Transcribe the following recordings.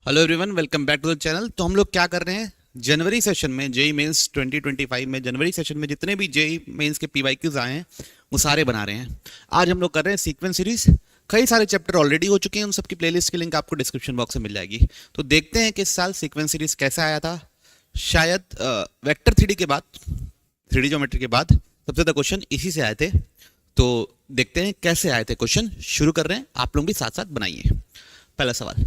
Hello everyone, welcome back to the channel. तो हम लोग क्या कर रहे हैं, जनवरी सेशन में जेई मेंस 2025 में जनवरी सेशन में जितने भी जेई मेंस के पीवाईक्यूज आए हैं वो सारे बना रहे हैं। आज हम लोग कर रहे हैं सीक्वेंस सीरीज। कई सारे चैप्टर ऑलरेडी हो चुके हैं, उन सबकी प्लेलिस्ट की लिंक आपको डिस्क्रिप्शन बॉक्स में मिल जाएगी। तो देखते हैं कि इस साल सीक्वेंस सीरीज कैसा आया था। शायद वेक्टर 3D के बाद, 3D ज्योमेट्री के बाद सबसे ज़्यादा क्वेश्चन इसी से आए थे। तो देखते हैं कैसे आए थे क्वेश्चन। शुरू कर रहे हैं, आप लोग भी साथ साथ बनाइए। पहला सवाल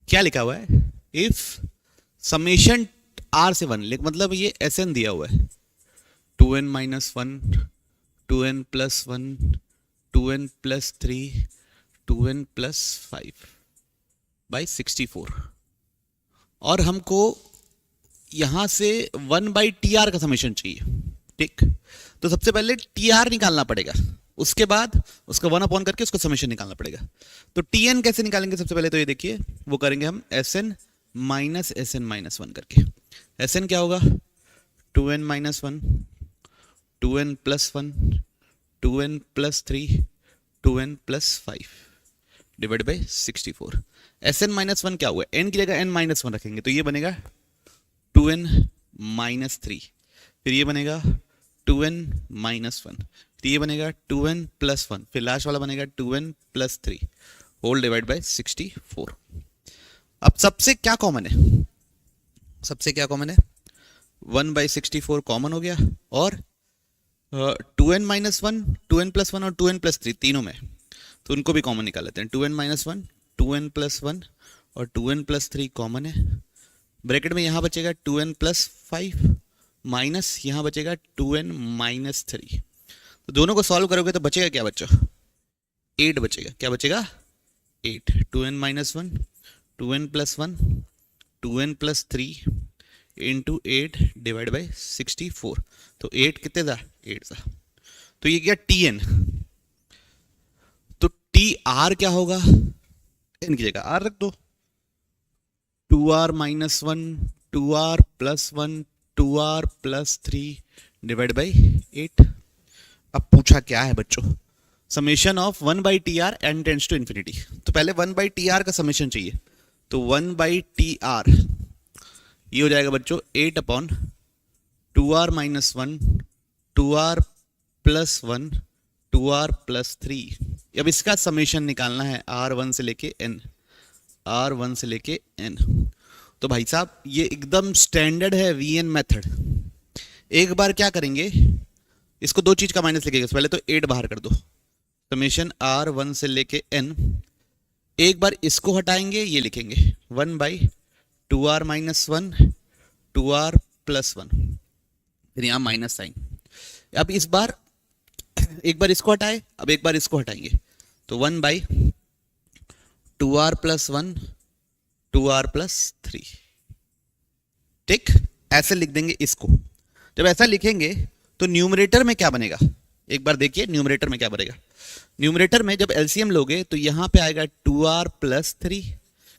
क्या लिखा हुआ है, इफ समेशन आर से 1, मतलब ये एस एन दिया हुआ है, 2n-1, 2n+1, 2n+3, 2n+5/64 और हमको यहां से 1/TR का समेशन चाहिए। ठीक, तो सबसे पहले TR निकालना पड़ेगा, उसके बाद उसका 1 करके उसका समेशन निकालना पड़ेगा। तो TN कैसे निकालेंगे, सबसे पहले तो ये देखिए वो करेंगे हम SN माइनस SN-1 करके। SN क्या होगा, 2n-1, 2n+1, 2n+3, 2n+5 divide by 64। SN-1 क्या हुआ, n की जगह n-1 रखेंगे तो ये बनेगा 2n-3, फिर ये बनेगा 2n-1, फिर ये बनेगा 2n+1, फिर लास्ट वाला बनेगा 2n+3 होल डिवाइड बाय 64। अब सबसे क्या कॉमन है, सबसे क्या कॉमन है, 1/64 कॉमन हो गया और 2n-1, 2n+1 और 2n+3 तीनों में, तो उनको भी कॉमन निकाल लेते हैं। 2n-1, 2n+1 और 2n+3 कॉमन है। ब्रैकेट में यहाँ बचेगा 2n+5 माइनस यहाँ बचेगा 2n-3। तो दोनों को सॉल्व करोगे तो बचेगा क्या बच्चों, 8 बचेगा। क्या बचेगा, 8। 2n-1, 2n+1, 2n+3 into 8 divide by 64। तो 8 कितने था, 8 था। तो ये क्या TN, तो TR क्या होगा, n की जगह r रख दो, 2r-1, 2r+1, 2r+3 divide by 8। अब पूछा क्या है बच्चों, summation of 1/TR n tends to infinity. तो पहले 1/TR का समेशन चाहिए, तो 1/TR ये हो जाएगा बच्चों 8/2r-1, 2r+1, 2r+3। अब इसका समेशन निकालना है r1 से लेके n, r1 से लेके n। तो भाई साहब ये एकदम स्टैंडर्ड है VN मेथड। एक बार क्या करेंगे, इसको दो चीज का माइनस लिखेगा, पहले तो 8 बाहर कर दो, समेशन r1 से लेके n। एक बार इसको हटाएंगे, ये लिखेंगे 1/2r-1, 2r+1, फिर यहाँ माइनस साइन। अब इस बार एक बार इसको हटाए, अब एक बार इसको हटाएंगे, तो 1/2r+1, 2r+3। ठीक, ऐसे लिख देंगे इसको। जब ऐसा लिखेंगे तो न्यूमरेटर में क्या बनेगा, एक बार देखिए न्यूमरेटर में क्या बनेगा। न्यूमरेटर में जब एलसीएम लोगे तो यहां पे आएगा 2r+3,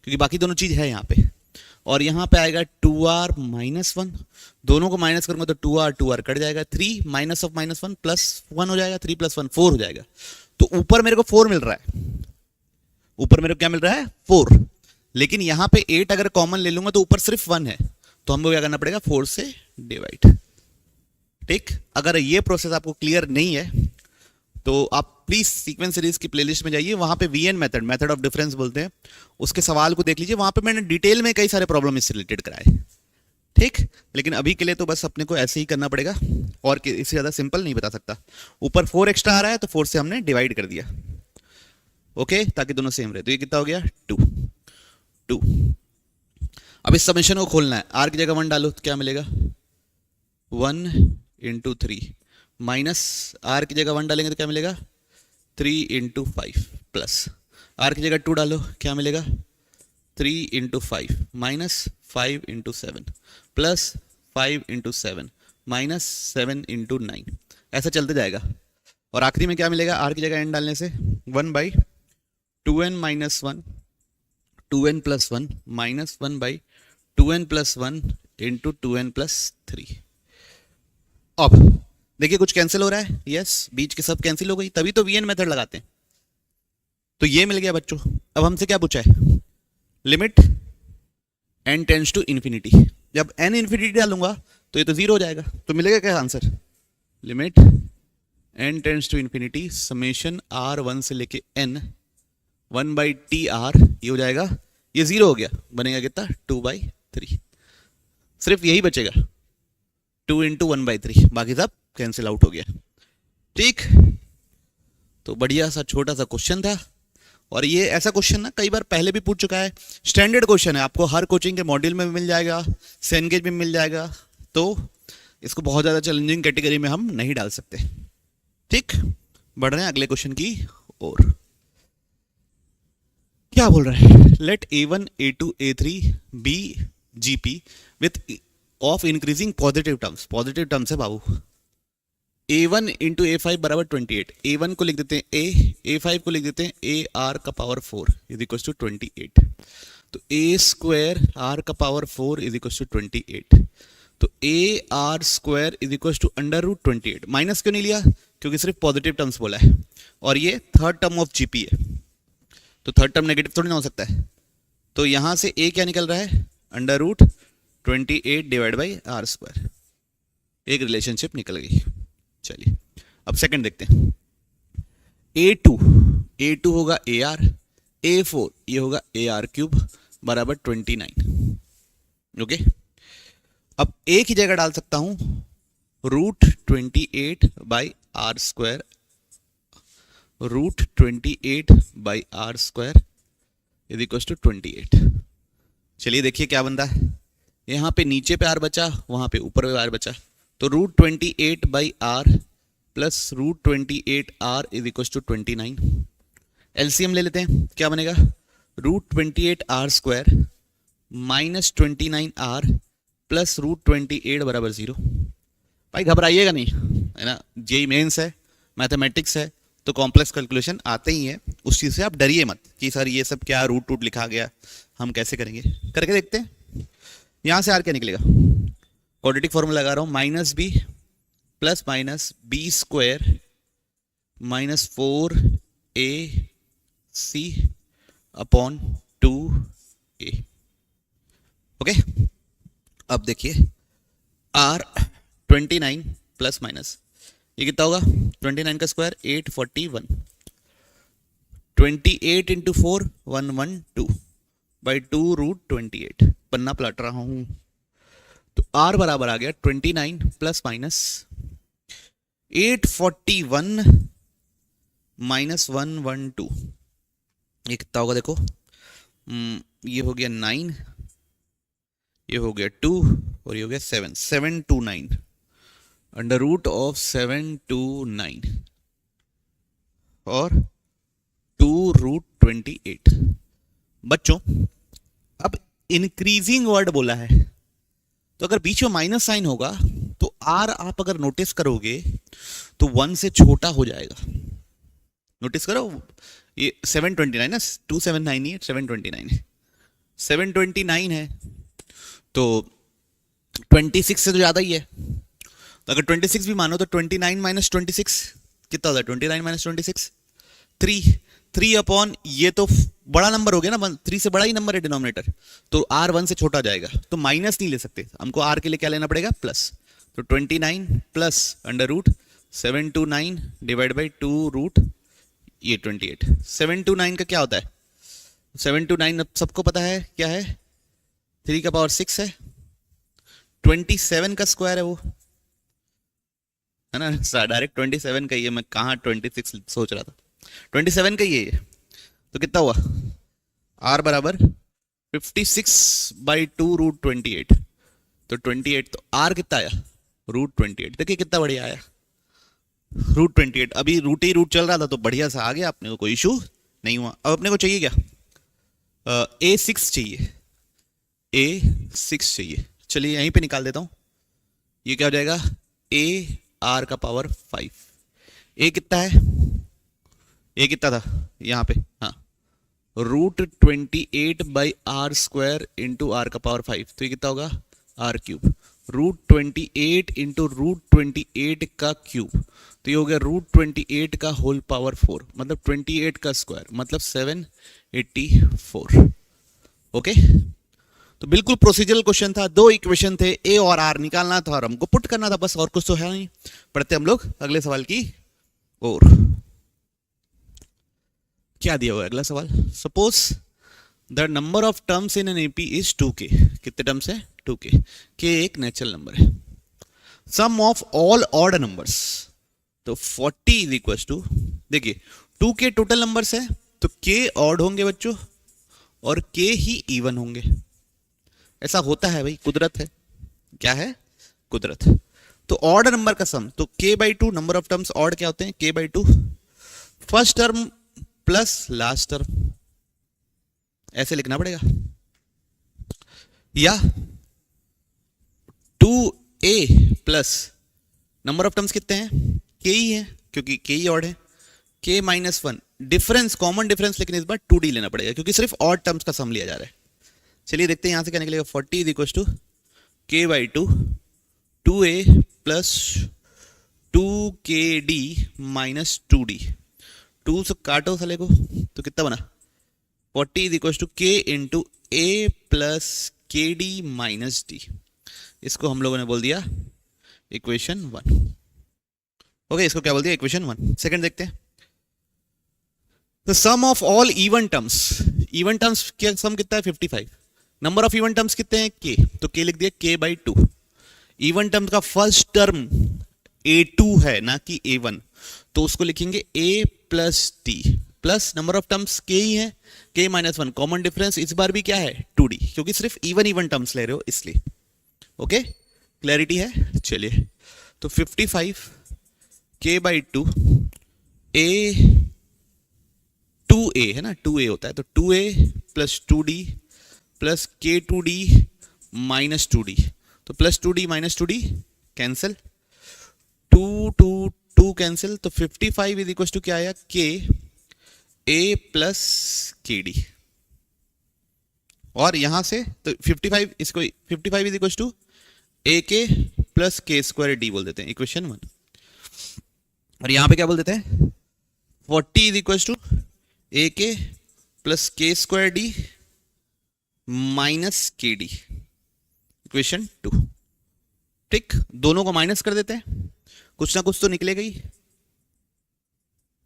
क्योंकि बाकी दोनों चीज है यहां पे, और यहां पे आएगा 2r-1, दोनों को माइनस करूंगा तो 2r कट जाएगा, 3 माइनस ऑफ -1 +1 हो जाएगा, 3 + 1 4 हो जाएगा। तो ऊपर मेरे को 4 मिल रहा है, ऊपर मेरे को क्या मिल रहा है, 4। लेकिन यहां पे 8 अगर कॉमन ले लूंगा तो ऊपर सिर्फ 1 है, तो हमको क्या करना पड़ेगा, 4 से डिवाइड। ठीक, अगर ये प्रोसेस आपको क्लियर नहीं है तो आप प्लीज सीक्वेंस सीरीज की प्लेलिस्ट में जाइए, वहां पे VN method, method of difference बोलते हैं, उसके सवाल को देख लीजिए। वहां पे मैंने डिटेल में कई सारे प्रॉब्लम इससे रिलेटेड कराए। ठीक, लेकिन अभी के लिए तो बस अपने को ऐसे ही करना पड़ेगा, और इससे ज्यादा सिंपल नहीं बता सकता। ऊपर 4 एक्स्ट्रा आ रहा है तो 4 से हमने डिवाइड कर दिया, ओके, ताकि दोनों सेम रहे। तो ये कितना हो गया, 2। अब इस समेशन को खोलना है, r की जगह 1 डालो तो क्या मिलेगा, 1/3 माइनस r की जगह 1 डालेंगे तो क्या मिलेगा, 3/5 प्लस r की जगह 2 डालो क्या मिलेगा, 3/5 माइनस 5/7 प्लस 5/7 माइनस 7/9, ऐसा चलते जाएगा। और आखिरी में क्या मिलेगा, r की जगह n डालने से 1/2n-1, 2n+1 minus 1/2n+1 into 2n+3। अब देखिए कुछ कैंसिल हो रहा है, यस, बीच के सब कैंसिल हो गई, तभी तो VN मेथड लगाते हैं। तो ये मिल गया बच्चों। अब हमसे क्या पूछा है, limit n tends to infinity, जब n इन्फिनिटी डालूंगा तो ये तो जीरो हो जाएगा, तो मिलेगा क्या answer, limit n tends to infinity summation r 1 से लेके n 1/t r, ये हो जाएगा, ये जीरो हो गया, बनेगा कितना 2/3, सिर्फ यही बचेगा 2 इंटू 1/3, बाकी सब कैंसिल आउट हो गया। ठीक, तो बढ़िया सा छोटा सा क्वेश्चन था, और ये ऐसा क्वेश्चन ना कई बार पहले भी पूछ चुका है, स्टैंडर्ड क्वेश्चन है, आपको हर कोचिंग के मॉड्यूल में भी मिल जाएगा, सेनगेज में मिल जाएगा, तो इसको बहुत ज़्यादा चैलेंजिंग कैटेगरी में हम नहीं डाल सकते। ठीक, बढ़ रहे हैं अगले क्वेश्चन की ओर। क्या बोल रहा है, let a1 a2 a3 be GP with of increasing positive terms, positive terms है बाबू, a1 इंटू a5 बराबर 28, a1 को लिख देते हैं a, a5 को लिख देते हैं a r का पावर 4 इज इक्वल टू 28, तो a स्क्वायर r का पावर 4 इज इक्वल टू 28, तो a r square is equal to under root 28, minus क्यों नहीं लिया, क्योंकि सिर्फ पॉजिटिव टर्म्स बोला है, और ये थर्ड टर्म ऑफ जीपी है, तो थर्ड टर्म नेगेटिव थोड़ी ना हो सकता है, तो यहां से a क्या निकल रहा है, under root 28 divide by R square, एक रिलेशनशिप निकल गई। चलिए अब सेकंड देखते हैं, a2 होगा AR, a4 ये होगा AR क्यूब बराबर 29, ओके। अब a की जगह डाल सकता हूं root 28 by R square, root 28 by R square is equal to 28। चलिए देखिए क्या बनता है, यहाँ पे नीचे पे आर बचा, वहां पे ऊपर पे आर बचा, तो root 28 by R plus root 28 R is equal to 29, LCM ले लेते हैं, क्या बनेगा, root 28 R square minus 29 R plus root 28 बराबर 0। भाई घबराइएगा नहीं, है ना, जेई मेंस है, मैथमेटिक्स है, तो कॉम्प्लेक्स कैलकुलेशन आते ही है, उस चीज़ से आप डरिए मत कि सर ये सब क्या रूट टूट लिखा गया, हम कैसे करेंगे, करके देखते हैं। यहाँ से आर क्या निकलेगा, क्वाड्रेटिक फॉर्मूला लगा रहा हूँ, minus B plus minus B square minus 4ac upon 2a, okay. अब देखिए r 29 प्लस माइनस ये कितना होगा, 29 का स्क्वायर 841, 28 इंटू 4 112 बाई 2 रूट 28, पन्ना पलट रहा हूं, तो r बराबर आ गया 29 प्लस माइनस 841 माइनस 112, ये कितना होगा देखो, ये हो गया 9, ये हो गया 2 और ये हो गया 7, 729 अंडर रूट ऑफ 729 और 2 रूट 28। बच्चों अब इंक्रीजिंग वर्ड बोला है, तो अगर बीच में माइनस साइन होगा तो आर आप अगर नोटिस करोगे तो 1 से छोटा हो जाएगा, नोटिस करो, ये 729 ना, 279 नहीं है, 729 है, 729 है तो 26 से तो ज़्यादा ही है, तो अगर 26 भी मानो तो 29 माइनस 26 कितना होता है, 29 माइनस 26 3 अपॉन, ये तो बड़ा नंबर हो गया ना, 3 से बड़ा ही नंबर है डिनोमिनेटर, तो r 1 से छोटा हो जाएगा, तो माइनस नहीं ले सकते, हमको r के लिए क्या लेना पड़ेगा, प्लस, तो 29 plus under root 729 divide by 2 root ये 28, 729 का क्या होता है, 729 अब सबको पता है क्या है, 3 का पावर 6 है, 27 का स्क्वायर है वो, है ना, डायरेक्ट 27 का ही है, मैं कहाँ 26 सोच रहा था, 27 का ही है, तो कितना हुआ, r बराबर 56 बाई 2 रूट 28, तो 28, तो r कितना आया, रूट 28, देखिए कितना बढ़िया आया, रूट 28, अभी रूट ही रूट चल रहा था तो बढ़िया सा आ गया, अपने को कोई इशू नहीं हुआ। अब अपने को चाहिए क्या, a6 चाहिए, a6 चाहिए, चलिए यहीं पे निकाल देता हूं, ये क्या हो जाएगा, a r का पावर 5, a कितना है, a कितना था यहाँ पे, हाँ, root 28 by R square into R का पावर 5, तो ये कितना होगा, R cube, root 28 into root 28 का क्यूब, तो ये हो गया रूट 28 का होल पावर 4, मतलब 28 का स्क्वायर, मतलब 784, ओके, तो बिल्कुल प्रोसीजरल क्वेश्चन था, दो इक्वेशन थे, ए और आर निकालना था और हमको पुट करना था बस, और कुछ तो है नहीं। पढ़ते हम लोग अगले सवाल की ओर। क्या दिया हुआ है अगला सवाल? Suppose the number of terms in an AP is 2k। कितने टर्म्स है? 2k। k एक नेचुरल नंबर है। सम ऑफ ऑल ऑड नंबर्स, तो 40 इज इक्वल टू, देखिए 2k टोटल नंबर्स है तो k ऑड होंगे बच्चों और k ही इवन होंगे। ऐसा होता है भाई, कुदरत है। क्या है? कुदरत। तो ऑड नंबर का सम, तो k by 2, number of terms odd क्या होते हैं? k by 2 first term plus last term, ऐसे लिखना पड़ेगा। या 2a plus number of terms कितने हैं? k ही है क्योंकि k ही ऑड है। k minus 1 difference, common difference, लेकिन इस बार 2d लेना पड़ेगा क्योंकि सिर्फ ऑड टर्म्स का सम लिया जा रहा है। चलिए देखते हैं यहां से क्या निकलेगा। 40 is equal to k by 2 2a plus 2kd minus 2d। 2 से काटो साले को तो कितना बना? 40 is equal to k into a plus K D minus D. इसको हम लोगों ने बोल दिया इक्वेशन 1। ओके, इसको क्या बोल दिया? इक्वेशन 1। सेकंड देखते हैं। The sum of all even terms, even terms का सम कितना है? 55। नंबर ऑफ इवन टर्म्स कितने हैं? k, तो k लिख दिया k बाई 2। इवन टर्म्स का फर्स्ट टर्म a2 है ना कि a1, तो उसको लिखेंगे a plus d plus number of terms k ही है, k माइनस 1, कॉमन डिफरेंस इस बार भी क्या है? 2d, क्योंकि सिर्फ इवन टर्म्स ले रहे हो इसलिए। ओके, क्लैरिटी है? चलिए, तो 55 k बाई 2 a 2a है ना, 2a होता है, तो 2a plus 2d plus k2d minus 2d, तो plus 2d minus 2d cancel, 2 cancel, तो 55 इज इक्वल टू क्या आया? k a plus K D. और यहां से तो 55, इसको 55 इज इक्वल टू ए के प्लस के स्क्वायर डी बोल देते हैं, इक्वेशन 1। और यहां पे क्या बोल देते हैं? 40 इज इक्वल टू ए के प्लस के स्क्वायर डी माइनस के डी, इक्वेशन 2। ठीक, दोनों को माइनस कर देते हैं, कुछ ना कुछ तो निकलेगा ही।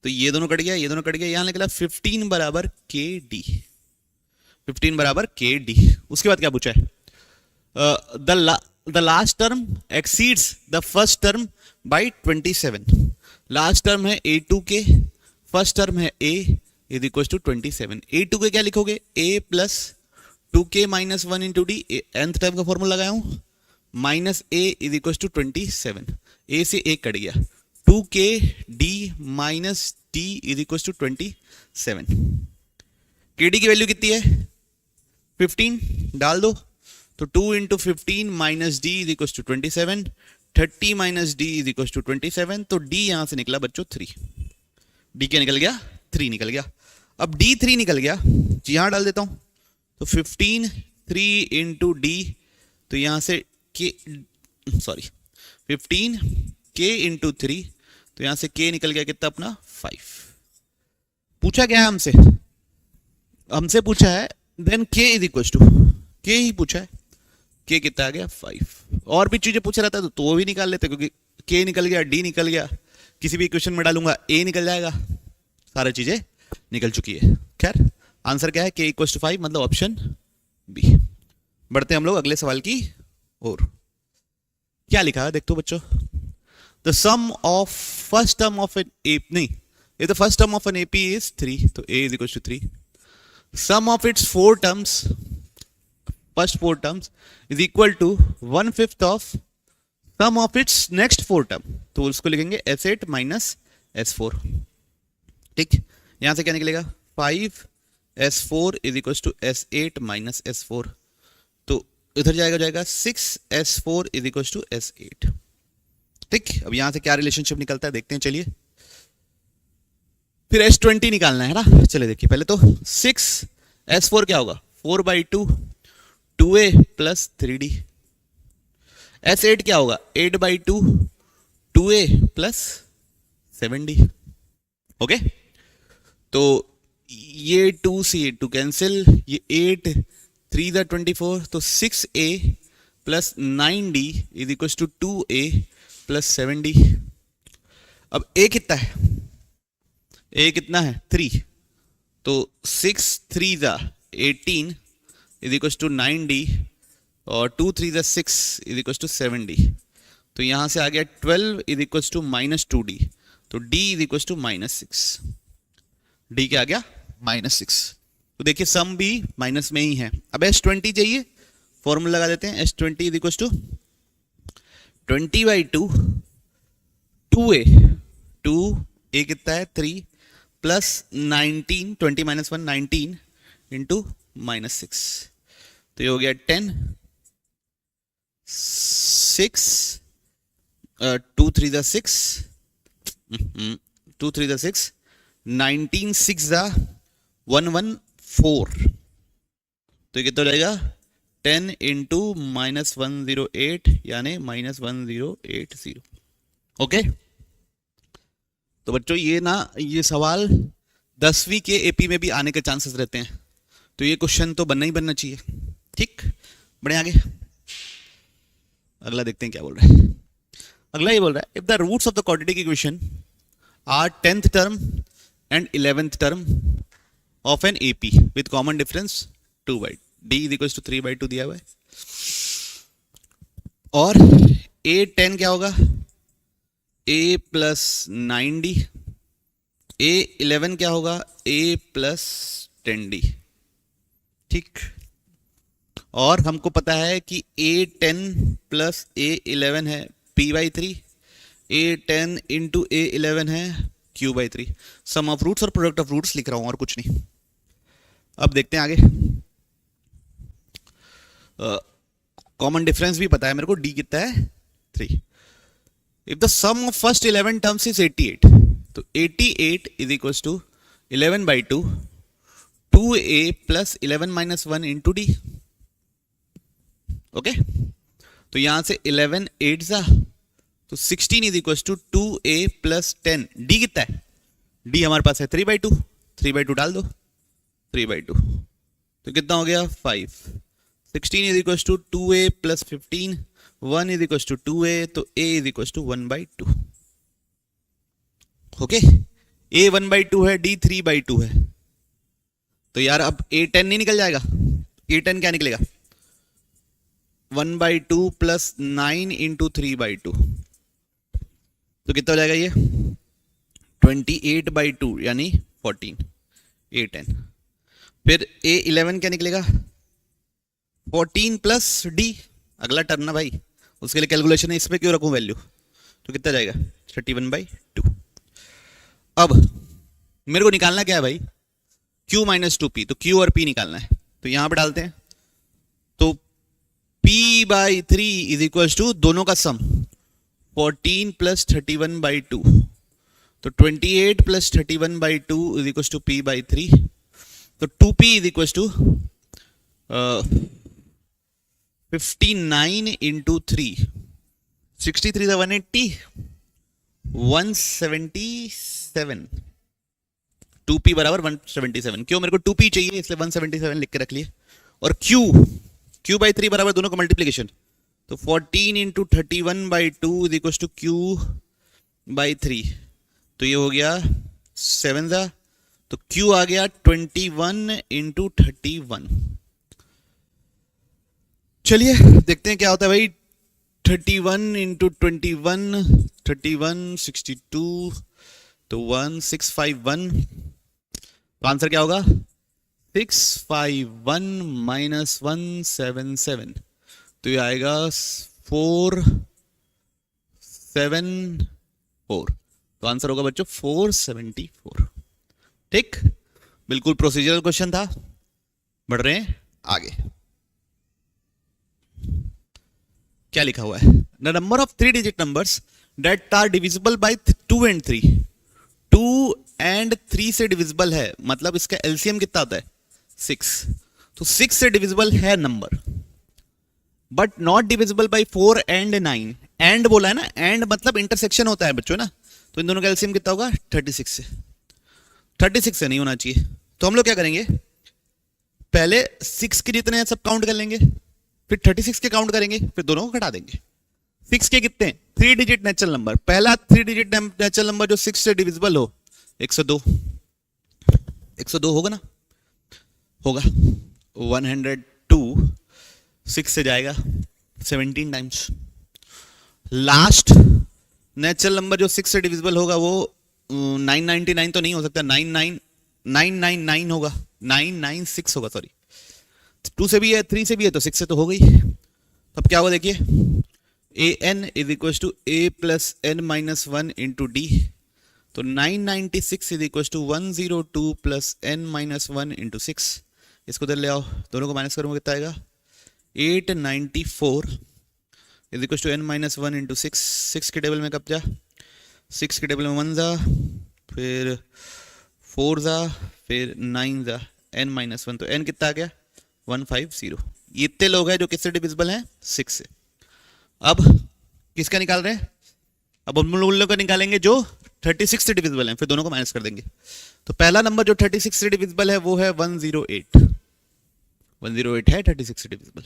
तो ये दोनों कट गया, ये दोनों कट गया, यहां निकला 15 बराबर के डी, 15 बराबर के डी। उसके बाद क्या पूछा है? The last term exceeds the first term by 27। Last term है a2 के, फर्स्ट टर्म है a is equal to 27। a2 के क्या लिखोगे? a plus 2k minus 1 into D, nth term का फॉर्मूला लगाया हूं, minus a is equal to 27। a से a कट गया, 2k d minus d is equal to 27। kd की वैल्यू कितनी है? 15 डाल दो, तो 2 into 15 minus D is equal to 27, 30 minus D is equal to 27, तो d यहां से निकला बच्चों 3। d क्या निकल गया? 3 निकल गया। अब d 3 निकल गया, यहां डाल देता हूं, तो 15 3 इंटू डी, तो यहां से k, सॉरी 15 k इंटू 3, तो यहां से k निकल गया कितना अपना? 5। पूछा क्या है हमसे? हमसे पूछा है then k is equal to, k ही पूछा है, k कितना आ गया? 5। और भी चीजें पूछा रहता है तो वो भी निकाल लेते, क्योंकि k निकल गया, d निकल गया, किसी भी इक्वेशन में डालूंगा a निकल जाएगा, सारी चीजें निकल चुकी है। खैर आंसर क्या है? k इक्वल टू 5, मतलब ऑप्शन बी। बढ़ते हैं हम लोग अगले सवाल की ओर। क्या लिखा है देखो बच्चों। The sum of first term of an AP, नहीं, ये तो first term of an AP is 3, तो a is equal to 3। Sum of its 4 terms, first 4 terms is equal to 1/5 of sum of its next 4 term, तो उसको लिखेंगे s8 minus s4। ठीक, यहां से क्या निकलेगा? 5 s4 is equal to s8 minus s4, तो इधर जाएगा 6 s4 is equal to s8। ठीक, अब यहां से क्या रिलेशनशिप निकलता है देखते हैं, चलिए। फिर s20 निकालना है ना, चलिए देखिए पहले तो 6 s4 क्या होगा? 4/2 2a प्लस 3d। s8 क्या होगा? 8/2 2a प्लस 7d। ओके, तो ये 2 से 2 कैंसिल, ये 8 3 द 24, तो 6a plus 9d is equal to 2a plus 7d। अब a कितना है, a कितना है 3, तो 6 3 the 18 is equal to 9d और 2 3 the 6 is equal to 7d। तो यहां से आ गया 12 is equal to minus 2d, तो d is equal to minus 6। d क्या आ गया माइनस 6। तो देखिए सम भी माइनस में ही है। अब S20 चाहिए, फॉर्मूला लगा देते हैं। S20 is equal to 20/2 2a, 2a कितना है 3 प्लस 19, 20 माइनस 1 19 इंटू माइनस 6, तो ये हो गया 10 6 2 3 द 6 2 3 द 6 19 6 द 114, तो ये कितना हो जाएगा 10 इंटू माइनस 108 यानी माइनस 1080। ओके, तो बच्चों ये सवाल 10वीं के एपी में भी आने के चांसेस रहते हैं, तो ये क्वेश्चन तो बनना ही बनना चाहिए। ठीक, बढ़े आगे। अगला देखते हैं क्या बोल रहा है। अगला ये बोल रहा है, if the roots of the quadratic equation are 10th term and 11th term of an AP with common difference 2/, d is equal to 3/2 दिया हुआ है, और a10 क्या होगा a प्लस 9d, a11 क्या होगा a प्लस 10d। ठीक, और हमको पता है कि a10 प्लस a11 है p/3, a10 इंटू a11 है q/3। सम ऑफ रूट्स और प्रोडक्ट ऑफ रूट्स लिख रहा हूं और कुछ नहीं। अब देखते हैं आगे। कॉमन डिफरेंस भी पता है मेरे को, d कितना है 3। If the sum of first 11 terms is 88, तो 88 is equal to 11/2 2a plus 11 minus 1 into d। Okay, तो यहां से 11 8 जा, तो 16 is equal to 2a plus 10, d कितना है, d हमारे पास है 3/2, 3/2 डाल दो 3/2, तो कितना हो गया 5। 16 is equal to 2a plus 15, 1 is equal to 2a, तो a is equal to 1/2। Okay, a 1/2 है, d 3/2 है, तो यार अब a10 नहीं निकल जाएगा, a10 क्या निकलेगा 1/2 प्लस 9 इंटू 3/2, तो कितना हो जाएगा ये 28/2 यानी 14 a10। फिर a11 क्या निकलेगा 14 प्लस d, अगला टर्म ना भाई, उसके लिए कैलकुलेशन है, इसमें क्यों रखूं वैल्यू, तो कितना जाएगा 31/2। अब मेरे को निकालना क्या है भाई q माइनस 2p, तो q और p निकालना है, तो यहां पे डालते हैं, तो p/3 इज इक्वल टू दोनों का सम 14 प्लस 31/2, तो 28 plus 31/2 is equal to p/3, तो 2p is equal to 59 into 3, 63 था 180, 177, 2p बराबर 177। क्यों, मेरे को 2p चाहिए इसलिए 177 लिख के रख लिए, और q/3 बराबर दोनों का मल्टीप्लीकेशन, तो 14 into 31/2 is equal to q/3, तो ये हो गया 7 था, तो q आ गया 21 इंटू 31। चलिए देखते हैं क्या होता है भाई, 31 इंटू 21 31 62, तो 1651, तो आंसर क्या होगा 651 माइनस 177, तो ये आएगा 474, तो आंसर होगा बच्चों 474। ठीक, बिल्कुल प्रोसीजरल क्वेश्चन था। बढ़ रहे हैं आगे, क्या लिखा हुआ है, the number of 3 digit numbers that are divisible by 2 and 3, 2 and 3 से डिविजिबल है, मतलब इसका एलसीएम कितना होता है 6, तो 6 से डिविजिबल है number, but not divisible by 4 and 9। And बोला है ना, एंड मतलब इंटरसेक्शन होता है बच्चों ना, तो इन दोनों का एलसीएम कितना होगा 36 से, 36 से नहीं होना चाहिए, तो हम लोग क्या करेंगे पहले 6 के जितने हैं सब काउंट कर लेंगे, फिर 36 के काउंट करेंगे, फिर दोनों को घटा देंगे। 6 के कितने, 3 डिजिट नेचुरल नंबर, पहला 3 डिजिट नेचुरल नंबर जो 6 से डिविजिबल हो 102, 102 होगा ना, होगा 102 6 से जाएगा 17 टाइम्स। लास्ट नेचुरल नंबर जो 6 से डिविजिबल होगा वो 999 तो नहीं हो सकता, 999 होगा, 996 होगा, सॉरी 2 से भी है 3 से भी है तो 6 से तो हो गई। अब क्या हुआ देखिए, a n is equal to a plus N minus 1 into d, तो 996 is equal to 102 plus N minus 1 into 6, इसको इधर ले आओ, दोनों को माइनस करूंगा कितना आएगा, 894 is equal to N minus 1 into 6, 6 के टेबल में कब जा, 6 के टेबल में 1 जा, फिर 4 जा, फिर 9 जा, एन माइनस 1, तो एन कितना आ गया 150। ये इतने लोग हैं जो किससे डिविजिबल हैं, 6 से। अब किसका निकाल रहे हैं, अब हम लोगों का निकालेंगे जो 36 से डिविजिबल हैं, फिर दोनों को माइनस कर देंगे। तो पहला नंबर जो 36 से डिविजिबल है वो है 108, 108 है 36 से डिविजिबल,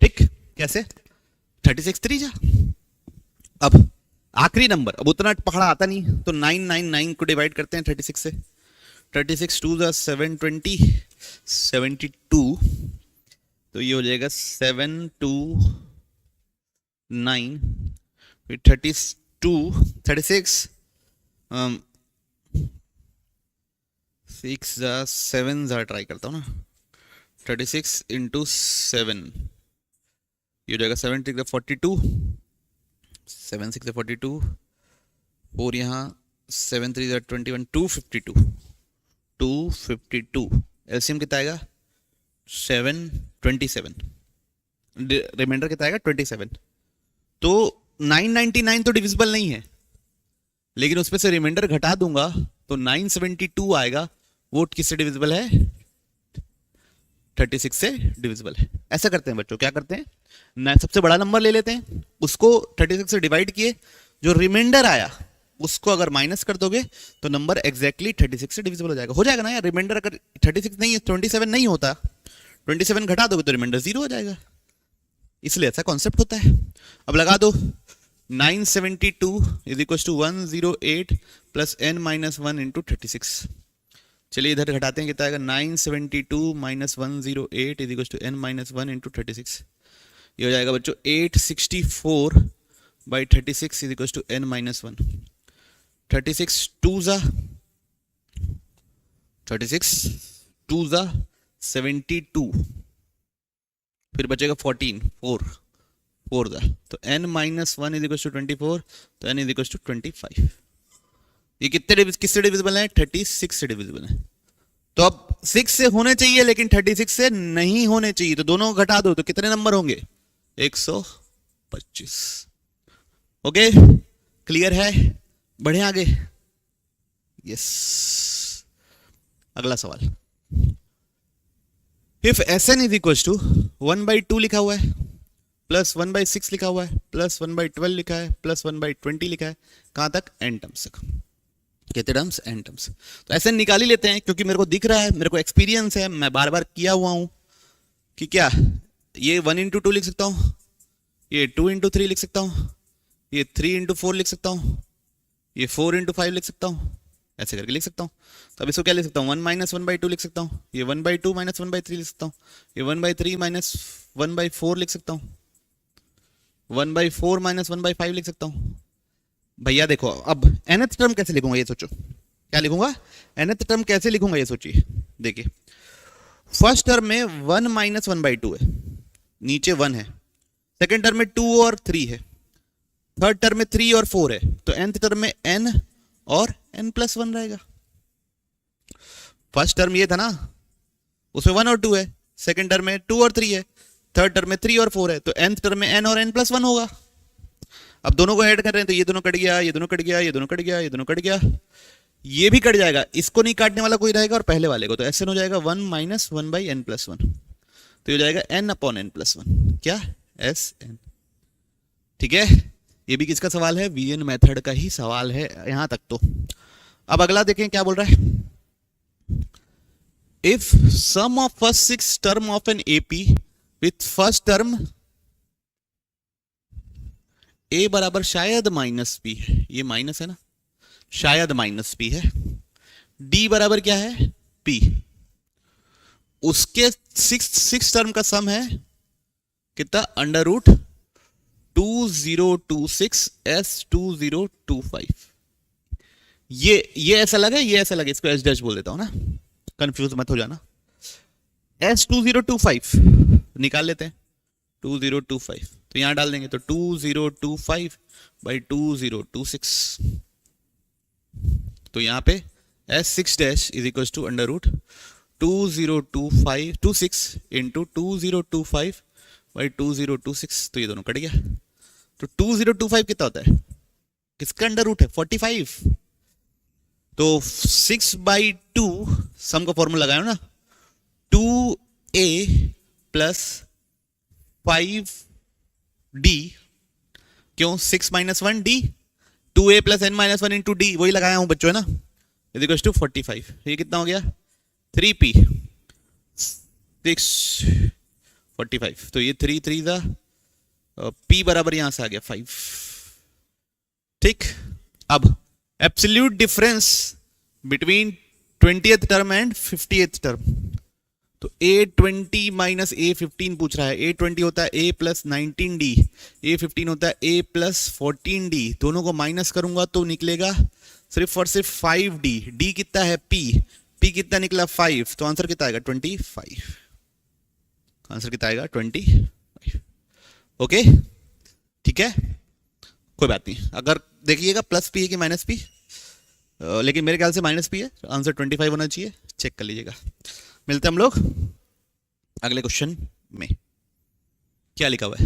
ठीक, कैसे 36 3 जा। अब आखिरी नंबर, अब उतना पकड़ा आता नहीं तो 999 को डिवाइड करते हैं 36 से, 36 2 जा 720, 72, तो ये हो जाएगा 729, फिर 36 6 जा 7 जा, ट्राई करता हूँ ना, 36 इंटू 7, ये हो जाएगा 7 6 42, 7 6 42, 4 यहाँ 7 3 21, 252, 252, एलसीएम कितना आएगा 727, रिमाइंडर कितना आएगा 27। तो 999 तो डिविजिबल नहीं है, लेकिन उसमें से रिमाइंडर घटा दूंगा तो 972 आएगा, वो किससे डिविजिबल है, 36 से डिविजिबल है। ऐसा करते हैं बच्चों, क्या करते हैं, सबसे बड़ा नंबर ले लेते हैं, उसको 36 से डिवाइड किए, जो रिमाइंडर आया उसको अगर माइनस कर दोगे तो नंबर एग्जैक्टली 36 से डिविजिबल हो जाएगा ना यार। रिमाइंडर अगर 36 नहीं है, 27 नहीं होता, 27 घटा दोगे तो रिमाइंडर 0 हो जाएगा, इसलिए ऐसा कॉन्सेप्ट होता है। अब लगा दो 972 is equal to 108 plus N minus 1 into 36, चलिए इधर घटाते हैं, कितना आएगा 972 minus 108 is equal to N minus 1 into 36, ये हो जाएगा बच्चों 864 by 36 is equal to N minus 1, 36 2 जा 72, फिर बचेगा 14 4 जा, तो n minus 1 is equal to 24, तो n इज इक्वल टू 25। ये किससे डिविजिबल है, 36 से डिविजिबल है। तो अब 6 से होने चाहिए लेकिन 36 से नहीं होने चाहिए, तो दोनों को घटा दो तो कितने नंबर होंगे, 125। ओके, क्लियर है, बढ़े आगे, यस। अगला सवाल, if Sn is equal to 1/2 लिखा हुआ है, प्लस 1/6 लिखा हुआ है, प्लस 1/12 लिखा है, प्लस 1/20 लिखा है, कहां तक, n टर्म्स तक, कितने टर्म्स, n टर्म्स। तो Sn निकाल ही लेते हैं, क्योंकि मेरे को दिख रहा है, मेरे को एक्सपीरियंस है, मैं बार बार किया हुआ हूं कि क्या ये 1 इंटू 2 लिख सकता हूं, ये 2 इंटू 3 लिख सकता हूं, ये 3 इंटू 4 लिख सकता हूं, ये 4 इंटू 5 लिख सकता हूं, ऐसे करके लिख सकता हूं। तो अब इसको क्या लिख सकता हूं, 1 माइनस 1/2 लिख सकता हूं, ये 1/2 माइनस 1/3 लिख सकता हूं, ये 1/3 माइनस 1/4 लिख सकता हूं, 1/4 माइनस 1/5 लिख सकता हूं। भैया देखो, अब nth टर्म कैसे लिखूंगा ये सोचो, क्या लिखूंगा, nth टर्म कैसे लिखूंगा ये सोचिए। देखिए फर्स्ट टर्म में 1 माइनस 1/2 है, नीचे 1 है, सेकेंड टर्म में 2 और 3 है, थर्ड टर्म में 3 और 4 है, तो nth टर्म में n और n+1 रहेगा। फर्स्ट टर्म ये था ना, उसमें 1 और 2 है, सेकेंड टर्म में 2 और 3 है, थर्ड टर्म में 3 और 4 है, तो nth टर्म में n और n+1 होगा। अब दोनों को ऐड कर रहे हैं तो ये दोनों कट गया, ये दोनों कट गया, ये दोनों कट गया, ये दोनों कट गया, ये भी कट जाएगा, इसको नहीं काटने वाला कोई रहेगा और पहले वाले को, तो Sn हो जाएगा 1 माइनस 1/n+1, तो ये हो जाएगा n/n+1, क्या, Sn। ठीक है, ये भी किसका सवाल है, वीएन मेथड का ही सवाल है यहां तक तो। अब अगला देखें क्या बोल रहा है, if sum of first six term of an AP with first term A बराबर शायद माइनस पी है, ये माइनस है ना, शायद माइनस पी है, D बराबर क्या है P, उसके सिक्स टर्म का सम है कितना, अंडर रूट 2026 S2025। ये ऐसा लगा, ये ऐसा लगा, इसको एस डैश बोल देता हूं ना, कंफ्यूज मत हो जाना। S2025 निकाल लेते हैं, 2025 तो यहां डाल देंगे, तो 2025 बाई 2026, तो यहां पे S6 dash is equal to under root 2026 into 2025 by 2026, तो ये दोनों कट गया। तो 2025 कितना होता है, किसका अंडर रूट है 45, तो 6/2 सम का फॉर्मूला लगाया ना, 2a प्लस 5d, क्यों 6 - 1 d, 2a plus n - 1 into D, वही लगाया हूं बच्चों, है ना, इज इक्वल टू 45। ये कितना हो गया 3p 645, तो ये 3 3 दा p बराबर यहां से आ गया 5। ठीक, अब absolute difference between 20th term and 50th term, तो A20 माइनस A15 पूछ रहा है। A20 होता है A प्लस 19D, A15 होता है A प्लस 14D, दोनों को माइनस करूंगा तो निकलेगा सिर्फ और सिर्फ 5D। D कितना है P कितना निकला 5, तो आंसर कितना आएगा 25, आंसर कितना आएगा 25। ओके ठीक है, कोई बात नहीं, अगर देखिएगा प्लस पी है कि माइनस पी, लेकिन मेरे ख्याल से माइनस पी है, आंसर 25 होना चाहिए, चेक कर लीजिएगा। मिलते हैं हम लोग अगले क्वेश्चन में। क्या लिखा हुआ है,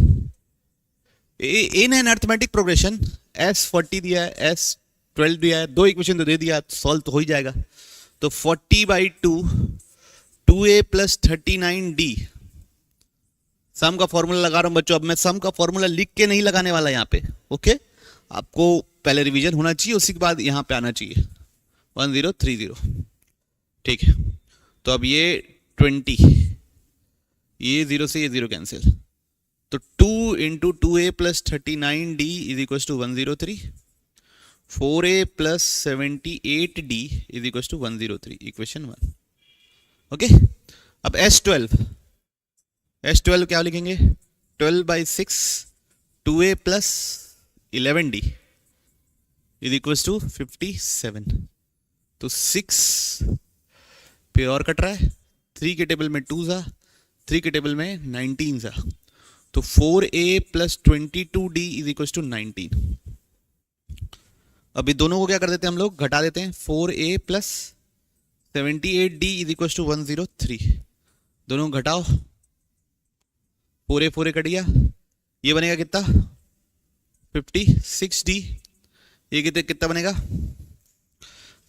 in an arithmetic progression S40 दिया है, S12 दिया है, दो इक्वेशन तो दे दिया, सॉल्व तो हो ही जाएगा। तो 40/2 2a प्लस 39d, सम का फॉर्मूला लगा रहा हूं बच्चों। अब मैं सम का फॉर्मूला लिख के नहीं लगाने वाला यहाँ पे, ओके, आपको पहले रिवीजन होना चाहिए, उसी के बाद यहाँ पे आना चाहिए 1030, ठीक है। तो अब ये 20, ये 0 से ये 0 कैंसिल, तो 2 into 2a plus 39d is equal to 103, 4a plus 78d is equal to 103, equation 1। Okay, अब S12 क्या लिखेंगे, 12/6 2a plus 11d is equal to 57, तो 6 पे और कट रहा है, 3 के टेबल में 2 सा, 3 के टेबल में 19 सा, तो 4a plus 22d is equal to 19। अभी दोनों को क्या कर देते हैं हम लोग, घटा देते हैं, 4a plus 78d is equal to 103, दोनों घटाओ, 4a 4a कट गया, ये बनेगा कितना 56d, ये कितना बनेगा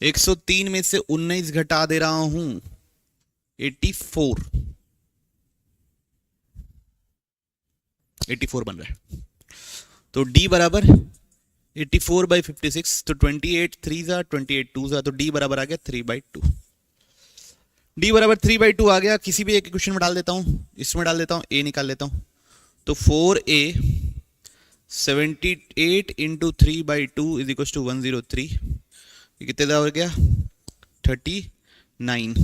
103 में से 19 घटा दे रहा हूं 84 बन रहा है। तो D बराबर 84/56, तो 28 3 जा 28 2 जा, तो D बराबर आ गया 3/2। D बराबर 3/2 आ गया, किसी भी एक क्वेश्चन में डाल देता हूं, इसमें डाल देता हूं, A निकाल लेता हूं, तो 4a 78 into 3/2 is equal to 103, ये कितने का हो गया 39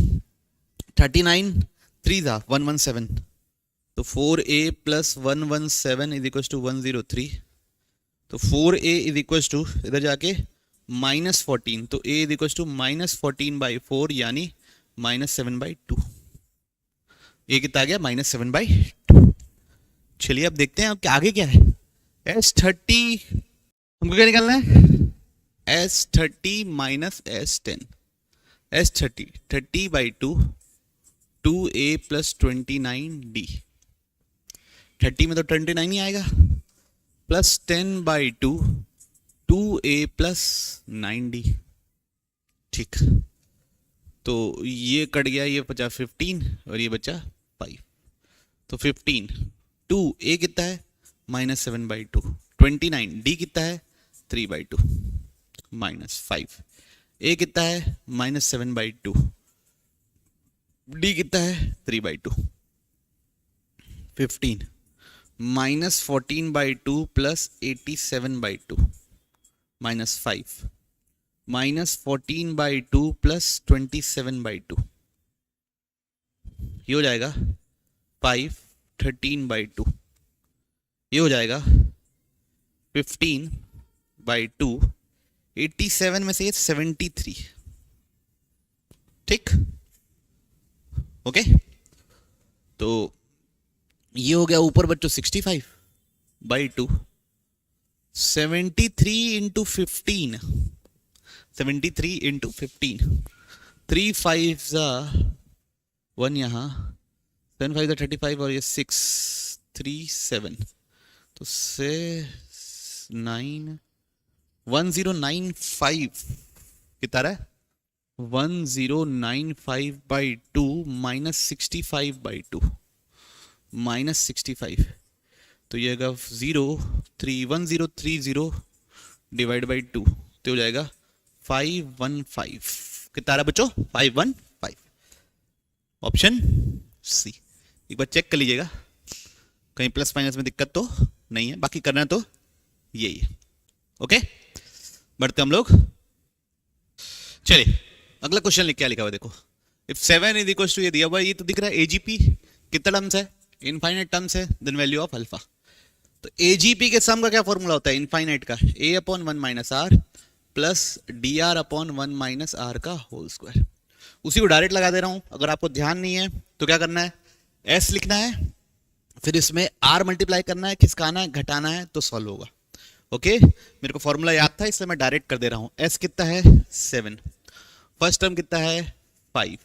3 जा 117, तो 4a plus 117 is equal to 103, तो 4a इज इक्वल टू इधर जाके -14, तो a इज इक्वल टू -14/4 यानी -7/2, ये कितना आ गया -7/2। चलिए अब देखते हैं अब आगे क्या है। S30 हमको क्या निकालना है, S30 minus S10, S30 30/2 2a plus 29d, 30 में तो 29 ही आएगा, प्लस 10/2 2a प्लस 9d, ठीक, तो ये कट गया, ये बचा 15 और ये बचा 5, तो 15 2a कितना है -7/2, 29 d कितना है 3/2 -5, a कितना है -7/2, डी कितना है 3/2, 15 -14/2 प्लस 87/2 -5 -14/2 प्लस 27/2, ये हो जाएगा 5 13/2, ये हो जाएगा 15/2, 87 में से ये 73, ठीक। ओके, तो ये हो गया ऊपर बच्चों 65/2, 73 इंटू 15, 73 इंटू 15, 3 5 1 यहाँ, 7 5 35 और ये 6 3 7, तो से 9 1095 कितना रहा है 1095/2 -65/2 -65, तो ये आएगा 1030 डिवाइड बाई 2, तो हो जाएगा 515, कितना रहा बच्चों 515, ऑप्शन सी। एक बार चेक कर लीजिएगा कहीं प्लस माइनस में दिक्कत तो नहीं है, बाकी करना तो यही है। ओके, बढ़ते हम लोग, चलिए अगला क्वेश्चन लिख क्या लिखा हुआ देखो, इफ 7 इज इक्वल टू, ये दिया हुआ ये तो दिख रहा है एजीपी कितना टर्म्स है, इनफाइनाइट टर्म्स है, देन वैल्यू ऑफ अल्फा। तो एजीपी के सम का क्या फॉर्मूला होता है इनफाइनाइट का, a upon 1 minus R plus D R upon 1 minus R का होल स्क्वायर। उसी को डायरेक्ट लगा दे रहा हूं, अगर आपको ध्यान नहीं है तो क्या करना है, s लिखना है, फिर इसमें r मल्टीप्लाई करना है, खिसकाना है, घटाना है, तो सॉल्व होगा। ओके, मेरे को फॉर्मूला याद था इसलिए मैं डायरेक्ट कर दे रहा हूं। s कितना है 7, फर्स्ट टर्म कितना है 5,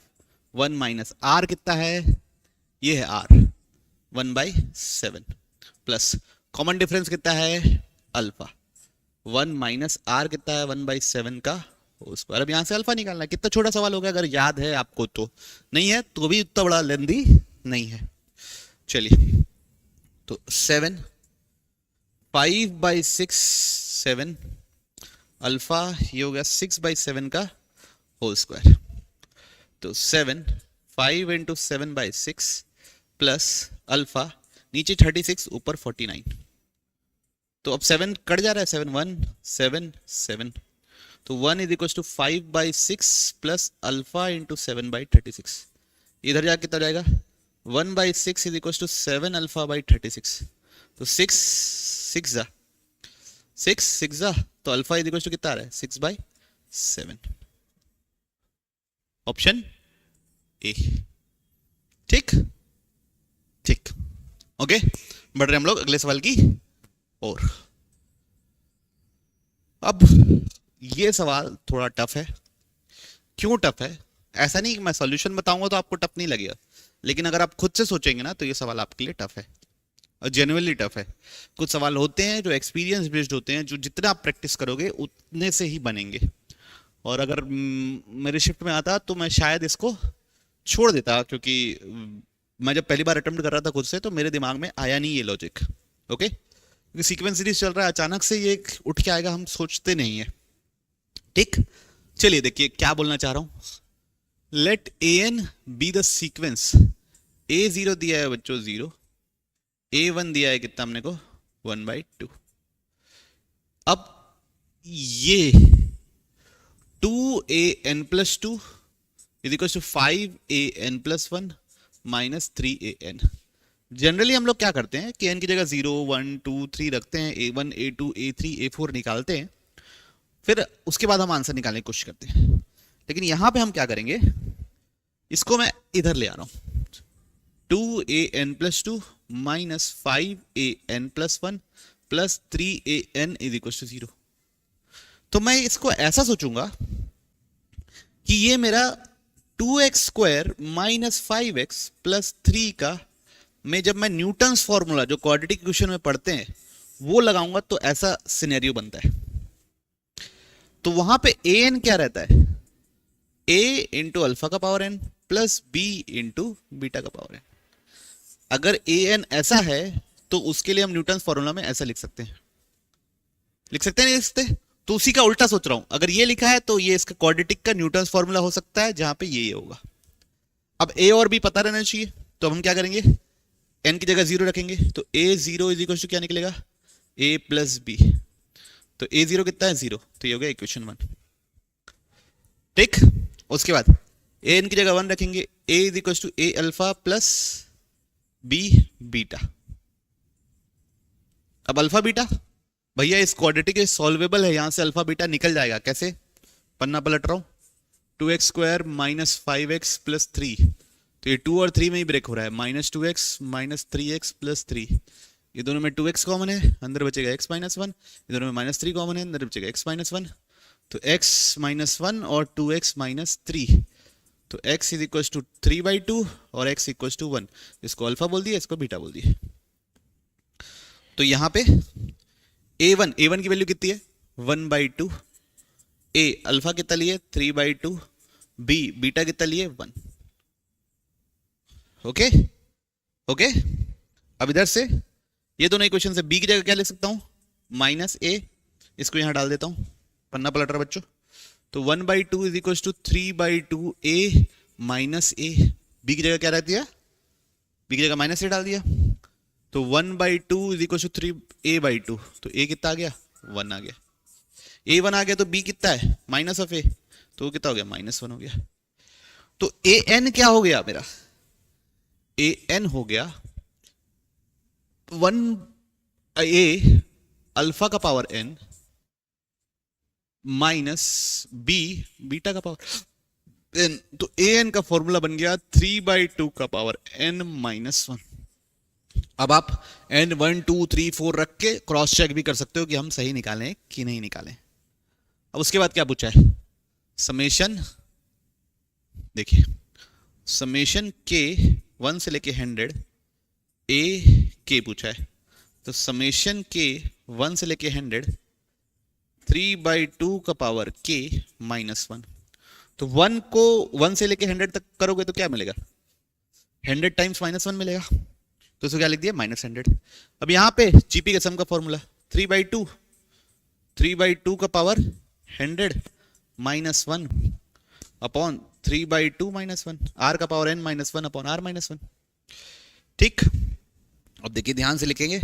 1 माइनस आर कितना है, ये है r 1/7 प्लस कॉमन डिफरेंस कितना है अल्फा, 1 माइनस आर कितना है 1/7 का होल स्क्वायर। अब यहां से अल्फा निकालना है, कितना छोटा सवाल हो गया, अगर याद है आपको तो, नहीं है तो भी उतना बड़ा लेंदी नहीं है। चलिए, तो 7 5/6 7 अल्फा, ये हो गया 6/7 का होल स्क्वायर, तो 7 5 इंटू 7/6 प्लस अल्फा, नीचे 36 ऊपर 49, तो अब 7 कट जा रहा है, 7 1 7 7, तो 1 is equal to 5/6 plus alpha into 7/36, इधर जाके कितना जाएगा 1/6 is equal to 7 alpha by 36, तो 6 6 जा, तो अल्फा इज इक्वल टू कितना आ रहा है 6/7, ऑप्शन ए, ठीक ठीक। ओके, बढ़ रहे हम लोग अगले सवाल की और। अब ये सवाल थोड़ा टफ है, क्यों टफ है, ऐसा नहीं कि मैं सॉल्यूशन बताऊंगा तो आपको टफ नहीं लगेगा, लेकिन अगर आप खुद से सोचेंगे ना तो ये सवाल आपके लिए टफ है और जेन्युइनली टफ है। कुछ सवाल होते हैं जो एक्सपीरियंस बेस्ड होते हैं, जो जितना आप प्रैक्टिस करोगे उतने से ही बनेंगे, और अगर मेरे शिफ्ट में आता तो मैं शायद इसको छोड़ देता, क्योंकि मैं जब पहली बार अटेम्प्ट कर रहा था खुद से तो मेरे दिमाग में आया नहीं ये लॉजिक। ओके, क्योंकि सीक्वेंस सीरीज चल रहा है, अचानक से ये उठ के आएगा, हम सोचते नहीं है, ठीक। चलिए देखिए क्या बोलना चाह रहा हूं, let an be the sequence, a0 दिया है बच्चों 0, a1 दिया है कितना हमने को 1/2, अब ये 2an + 2 is equal to 5an + 1 minus 3an। Generally हम लोग क्या करते हैं कि n की जगह 0 1 2 3 रखते हैं, a1 a2 a3 a4 निकालते हैं, फिर उसके बाद हम आंसर निकालने की कोशिश करते हैं। लेकिन यहां पे हम क्या करेंगे, इसको मैं इधर ले आ रहा हूं, 2an + 2 minus 5an + 1 plus 3an is equal to 0। तो मैं इसको ऐसा सोचूंगा कि ये मेरा 2x² माइनस 5x प्लस 3 का, मैं जब मैं न्यूटन्स फॉर्मूला जो क्वाड्रेटिक इक्वेशन में पढ़ते हैं वो लगाऊंगा तो ऐसा सिनेरियो बनता है। तो वहां पे an क्या रहता है, a इंटू अल्फा का power n plus b into beta का पावर n। अगर an ऐसा है तो उसके लिए हम न्यूटन्स फॉर्मूला में ऐसा लिख सकते हैं, लिख सकते हैं नहीं लिख सकते, तो उसी का उल्टा सोच रहा हूं, अगर ये लिखा है तो ये इसका क्वाड्रेटिक का न्यूटन्स फॉर्मूला हो सकता है, जहां पे ये होगा। अब ए और बी पता रहना चाहिए, तो हम क्या करेंगे, एन की जगह 0 रखेंगे, तो ए 0 इज इक्वल टू क्या निकलेगा, ए प्लस बी। तो ए 0 कितना है, 0, तो ये हो गया इक्वेशन 1। ठीक, उसके बाद ए एन की जगह 1 रखेंगे, a is equal to a alpha plus b beta. अब अल्फा बीटा भैया इस क्वाड्रेटिक सॉल्वेबल है, यहां से अल्फा बीटा निकल जाएगा, कैसे, पन्ना पलट रहा हूं, 2x² माइनस 5x प्लस 3, तो ये 2 और 3 में ही ब्रेक हो रहा है, minus 2x minus 3x plus 3, ये दोनों में 2x कॉमन है, अंदर बचेगा x माइनस 1, ये दोनों में माइनस 3 कॉमन है, अंदर बचेगा x माइनस 1, तो x माइनस 1 और 2x माइनस 3, तो x इज इक्वल टू 3/2 और x इक्वल टू 1, इसको अल्फा बोल दिया, इसको बीटा बोल दिया। तो यहां पे a1 की वैल्यू कितनी है, 1/2, a अल्फा कितना लिए 3/2, b बीटा कितना लिए 1। ओके ओके, अब इधर से ये दोनों इक्वेशन से b की जगह क्या ले सकता हूं, माइनस a, इसको यहां डाल देता हूं, पन्ना पलट रहा बच्चों, तो 1/2 is equal to 3/2 a minus a, b की जगह क्या रहती है, b की जगह माइनस a डाल दिया, तो 1/2 इज इक्वल टू 3a/2, तो a कितना आ गया, 1 आ गया, a 1 आ गया, तो b कितना है, माइनस ऑफ a, तो वो कितना हो गया, -1 हो गया। तो a n क्या हो गया मेरा, a n हो गया 1a अल्फा का power n minus b beta का पावर n, तो a n का फॉर्मूला बन गया 3/2 का पावर n माइनस 1। अब आप n 1 2 3 4 रख के क्रॉस चेक भी कर सकते हो कि हम सही निकालें कि नहीं निकालें। अब उसके बाद क्या पूछा है, समेशन, देखिए समेशन के 1 से लेके 100 a k पूछा है, तो समेशन के 1 से लेके 100 3/2 का पावर k माइनस 1, तो 1 को 1 से लेके 100 तक करोगे तो क्या मिलेगा, 100 टाइम्स -1 मिलेगा, तो इसको क्या लिख दिया, -100। अब यहां पे जीपी के सम का फॉर्मूला 3/2 का पावर 100 -1 अपॉन 3/2 -1, r का पावर n -1 अपॉन r -1। ठीक, अब देखिए ध्यान से लिखेंगे,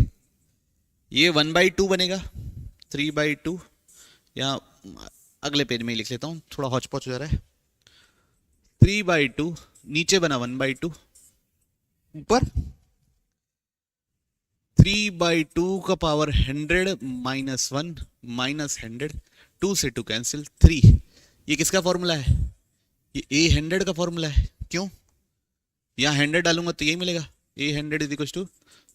ये 1/2 बनेगा, 3/2 यहाँ अगले पेज में ही लिख लेता हूं, थोड़ा हौच पौच हो जा रहा है, 3/2 नीचे बना 1/2, ऊपर 3/2 का पावर 100 -1 -100, 2 से 2 कैंसिल, 3, ये किसका फॉर्मूला है, ये a100 का फॉर्मूला है, क्यों, यहां 100 डालूंगा तो यही मिलेगा, a100 इज इक्वल टू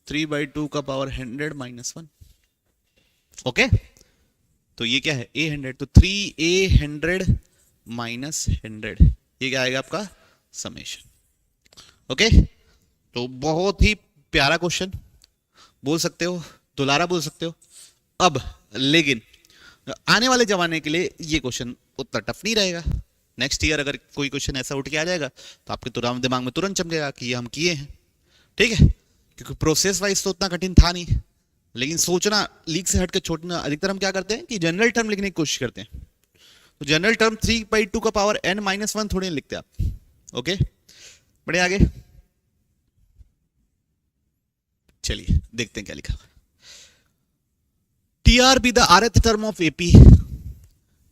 3/2 का पावर 100 -1। ओके, तो ये क्या है a100, तो 3a100 -100, ये क्या आएगा आपका समेशन। ओके, तो बहुत ही प्यारा क्वेश्चन बोल सकते हो, दुलारा बोल सकते हो। अब लेकिन आने वाले जमाने के लिए ये क्वेश्चन उतना टफ नहीं रहेगा, नेक्स्ट ईयर अगर कोई क्वेश्चन ऐसा उठ के आ जाएगा तो आपके तुरंत दिमाग में तुरंत चमकेगा कि ये हम किए हैं। ठीक है, क्योंकि प्रोसेस वाइज तो उतना कठिन था नहीं, लेकिन सोचना लीक से हट के छोड़ना, अधिकतर हम क्या करते हैं कि जनरल टर्म लिखने की कोशिश करते हैं, तो जनरल टर्म 3/2 का पावर n -1 थोड़ी लिखते आप। ओके, बढ़े आगे, चलिए देखते हैं क्या लिखा। TR be the rth term of AP,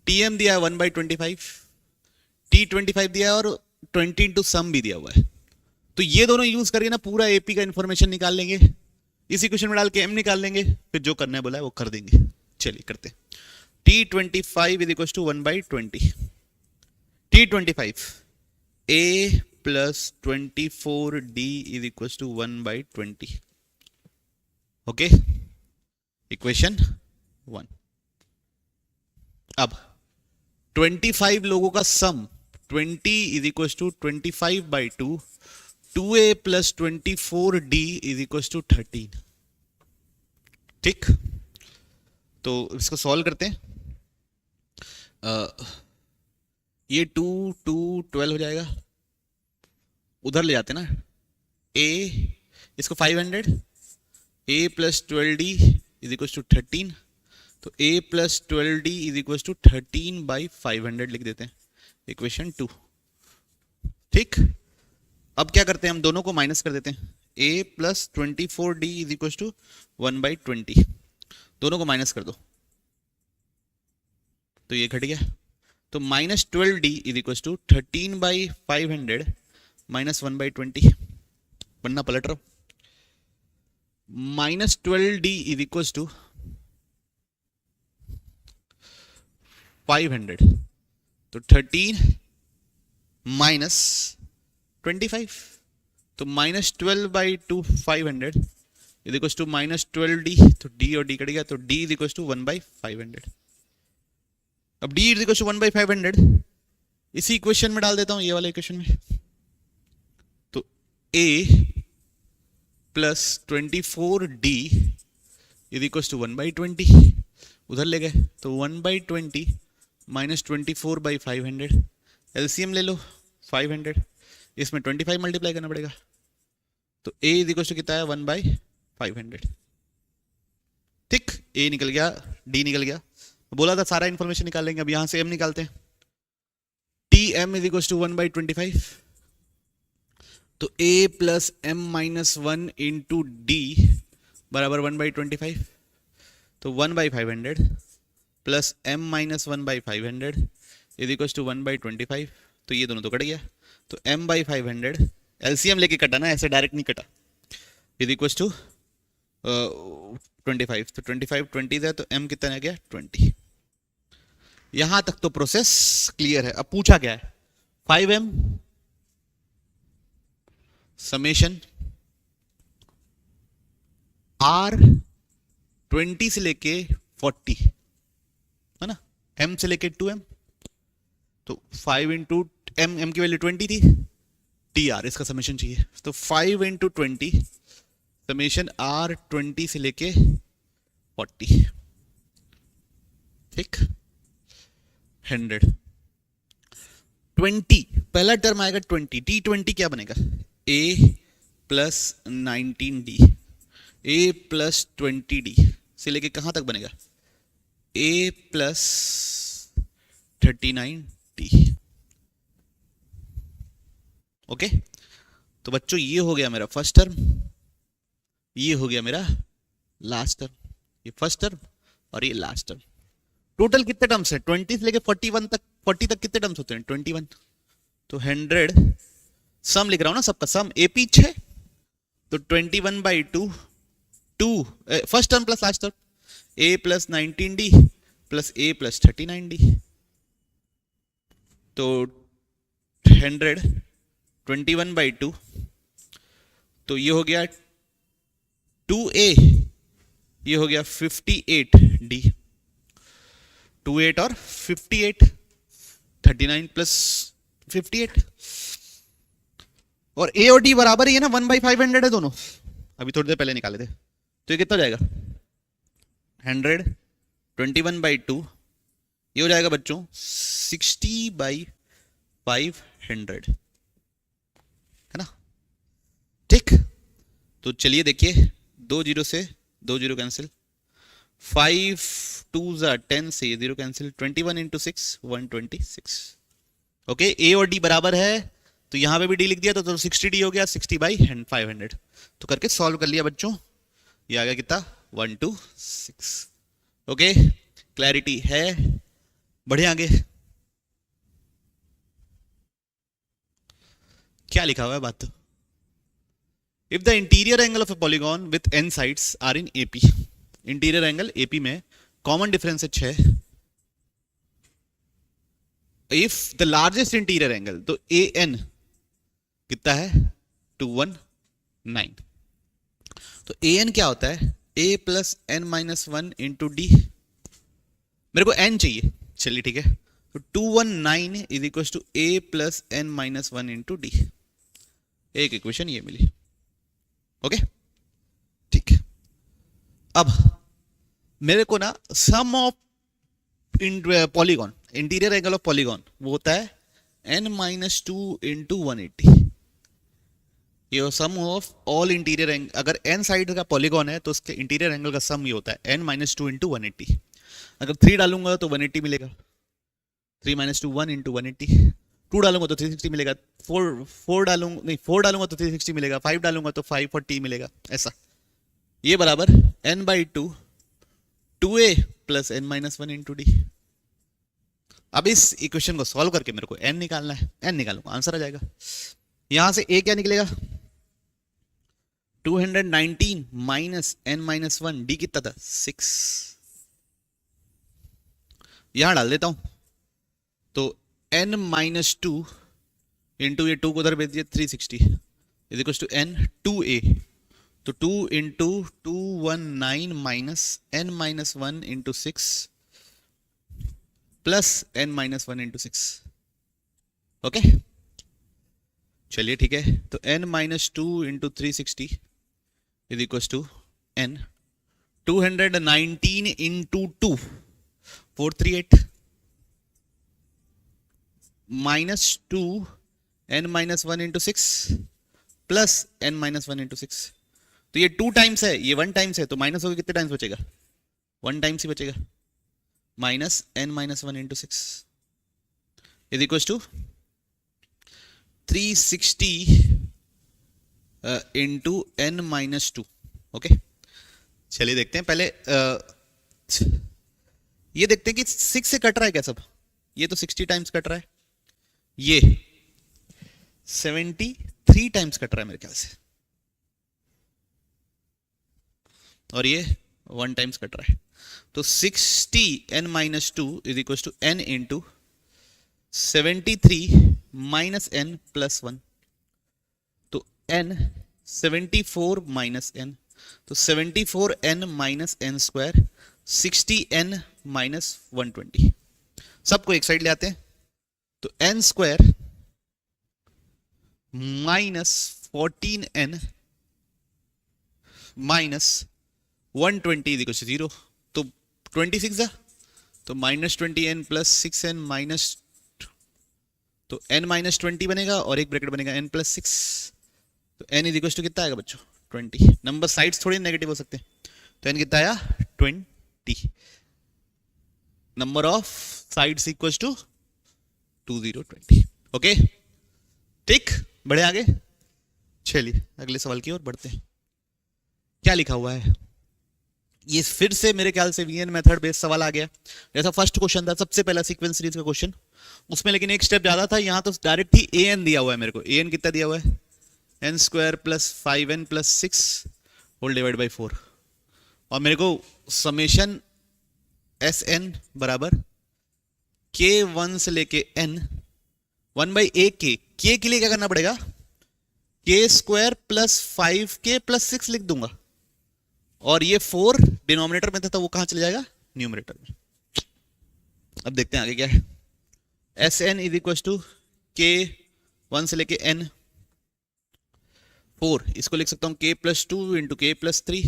TM दिया है 1/25, T25 दिया है और 20 into sum भी दिया हुआ है, तो ये दोनों यूज करके ना पूरा AP का इंफॉर्मेशन निकाल लेंगे, इस इक्वेशन में डाल के m निकाल लेंगे, फिर जो करना है बोला है वो कर देंगे। चलिए करते हैं, T25 is equal to 1/20, T25 A plus 24D is equal to 1/20। Okay, equation 1। अब 25 लोगों का sum 20 is equal to 25/2, 2a plus 24d is equal to 13। ठीक, तो इसको सॉल्व करते हैं, ये 2 2 12 हो जाएगा, उधर ले जाते ना, a इसको 500, a plus 12d is equal to 13, तो a plus 12d is equal to 13/500 लिख देते हैं, इक्वेशन 2। ठीक, अब क्या करते हैं, हम दोनों को माइनस कर देते हैं। a plus 24d is equal to 1/20, दोनों को माइनस कर दो तो ये घट गया। तो -12d is equal to 13/500 minus 1/20, बनना पलट रहा हूं। -12d इज इक्वल टू 500, तो 13 माइनस 25, तो -12/2 500 इज इक्वल टू -12d, तो d और d कट गया, तो d इज इक्वल टू 1/500। अब d इज इक्वल टू 1/500 इसी इक्वेशन में डाल देता हूं, ये वाले इक्वेशन में। तो a plus 24d is equal to 1/20, उधर ले गए तो 1/20 माइनस 24/500, एलसीएम ले लो 500, इसमें 25 मल्टीप्लाई करना पड़ेगा, तो a इज इक्वल टू कितना है 1/500। ठीक, a निकल गया, d निकल गया, बोला था सारा इंफॉर्मेशन निकाल लेंगे। अब यहां से m निकालते हैं, tm इज इक्वल टू 1/25, तो a plus m minus 1 into d बराबर 1/25, तो 1/500 plus m minus 1/500 is equal to 1/25, तो ये दोनों तो कट गया, तो m/500 एलसीएम लेके कटा ना, ऐसे डायरेक्ट नहीं कटा, इज इक्वल टू 25, तो 25 20 है, तो m कितना आ गया 20। यहां तक तो प्रोसेस क्लियर है। अब पूछा क्या है, 5m समेशन r 20 से लेके 40 है ना, m से लेके 2m, तो 5 इंटू m की वैल्यू 20 थी, tr इसका समेशन चाहिए, तो 5 इंटू 20 समेशन r 20 से लेके 40, ठीक, 100 20, पहला टर्म आएगा 20, t20 क्या बनेगा, a plus 19d, a plus 20d से लेके कहां तक बनेगा, a प्लस 39d। ओके, तो बच्चों ये हो गया मेरा फर्स्ट टर्म, ये हो गया मेरा लास्ट टर्म, ये फर्स्ट टर्म और ये लास्ट टर्म। टोटल कितने टर्म्स है, 20 से लेके 41 तक, 40 तक कितने टर्म्स होते हैं 21, तो 100 सम लिख रहा हूं ना, सबका सम a पीछे है, तो 21/2 2 first term plus last term, a plus 19d plus a plus 39d, तो 100 21/2, तो ये हो गया 2a, ये हो गया 58d, 28 और 58, 39 प्लस 58, और a और d बराबर ही है ना, 1/500 है दोनों, अभी थोड़ी देर पहले निकाले थे, तो ये कितना हो जाएगा 100 21/2, ये हो जाएगा बच्चों 60/500, है ना, ठीक। तो चलिए देखिए, 2 0 से 2 0 कैंसिल, 5 2 10 से 0 कैंसिल, 21 इंटू 6 126। ओके, a और d बराबर है, तो यहां पे भी d लिख दिया, तो 60d हो गया 60/500, तो करके सॉल्व कर लिया बच्चों, ये आ गया कितना 126। ओके, क्लैरिटी है, बढ़िया। आगे क्या लिखा हुआ है बात, तो if the interior angle of a polygon with n sides are in AP, interior angle AP में कॉमन डिफरेंस है 6, if the largest interior angle, तो AN कितना है 219, तो AN क्या होता है a plus n minus 1 into d, मेरे को n चाहिए, चलिए ठीक है, तो 219 is equal to a plus n minus 1 into d, एक इक्वेशन ये मिली। ओके, ठीक, अब मेरे को ना sum of polygon, interior angle of polygon वो होता है n माइनस 2 इंटू 180, ये sum of all interior angle, अगर n साइड का पॉलीगॉन है तो उसके इंटीरियर एंगल का सम ये होता है n माइनस 2 इंटू 180, अगर 3 डालूंगा तो 180 मिलेगा, 3 माइनस 2 1 इंटू 180, 2 डालूंगा तो 360 मिलेगा, 4 डालूंगा नहीं 4 डालूंगा तो 360 मिलेगा, 5 डालूंगा तो 540 मिलेगा, ऐसा। ये बराबर n/2 2a plus n minus 1 into D. अब इस इक्वेशन को सॉल्व करके मेरे को n निकालना है, n निकालूंगा आंसर आ जाएगा। यहां से a क्या निकलेगा 219 माइनस n माइनस 1, डी कितना था 6, यहां डाल देता हूं तो n माइनस 2 इंटू ये 2 को उधर भेज दिया 360 is equal to n 2a, तो 2 into 219 minus n minus 1 into 6 plus n minus 1 into 6। Okay चलिए ठीक है, तो n minus 2 into 360 is equal to n 219 into 2 438 minus 2 n minus 1 into 6 plus n minus 1 into 6। तो ये 2 times है, ये 1 times है, तो माइनस होकर कितने टाइम्स बचेगा 1 टाइम्स ही बचेगा, minus n minus 1 into 6 is equal to 360 into n minus 2। Okay चलिए देखते हैं पहले ये देखते हैं कि 6 से कट रहा है क्या सब, ये तो 60 टाइम्स कट रहा है, ये 73 टाइम्स कट रहा है मेरे ख्याल से, और ये 1 टाइम्स कट रहा है, तो 60 n minus 2 is equal to n into 73 minus n plus 1, तो n 74 माइनस n, तो 74 n minus n square 60 n minus 120, सबको एक साइड ले आते हैं, तो n square minus 14n minus 120 is equal to 0, तो 26 है तो minus 20n plus 6n minus, तो n माइनस 20 बनेगा और एक ब्रैकेट बनेगा n प्लस 6, तो n इज इक्वल टू कितना आएगा बच्चों 20। नंबर साइड्स थोड़ी नेगेटिव हो सकते हैं, तो n कितना आया 20, number of sides equal to 2020। Okay ठीक, बढ़े आगे, चलिए अगले सवाल की ओर बढ़ते हैं। क्या लिखा हुआ है, ये फिर से मेरे ख्याल से वीएन मेथड बेस्ड सवाल आ गया, जैसा फर्स्ट क्वेश्चन था सबसे पहला सीक्वेंस सीरीज का क्वेश्चन, उसमें लेकिन एक स्टेप ज्यादा था, यहां तो डायरेक्ट ही an दिया हुआ है मेरे को, an कितना दिया हुआ है n square plus 5n plus 6 whole divide by 4, और मेरे को समेशन Sn बराबर k1 से लेके n 1 बाई a k के लिए क्या करना पड़ेगा k square plus 5k plus 6 लिख दूंगा, और ये 4 डिनोमिनेटर में था तो वो कहां चले जाएगा न्यूमरेटर में। अब देखते हैं आगे क्या है, Sn is equal to k1 से लेके n 4, इसको लिख सकता हूं k plus 2 into k plus 3।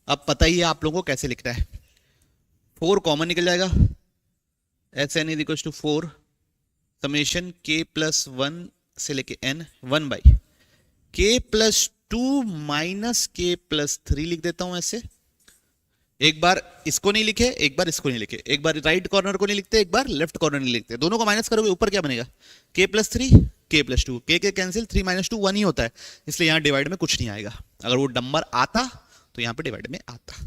अब पता ही है आप लोगों को कैसे लिखना है, 4 कॉमन निकल जाएगा, Sn is equal to 4 summation k plus 1 से लेके n 1 by k plus 2 minus k plus 3 लिख देता हूं ऐसे, एक बार इसको नहीं लिखे एक बार इसको नहीं लिखे, एक बार राइट कॉर्नर को नहीं लिखते एक बार लेफ्ट कॉर्नर नहीं लिखते, दोनों को माइनस करोगे ऊपर क्या बनेगा k plus 3 k plus 2, k के कैंसिल 3 माइनस 2 1 ही होता है, इसलिए यहां डिवाइड में कुछ नहीं आएगा, अगर वो नंबर आता तो यहां पे डिवाइड में आता।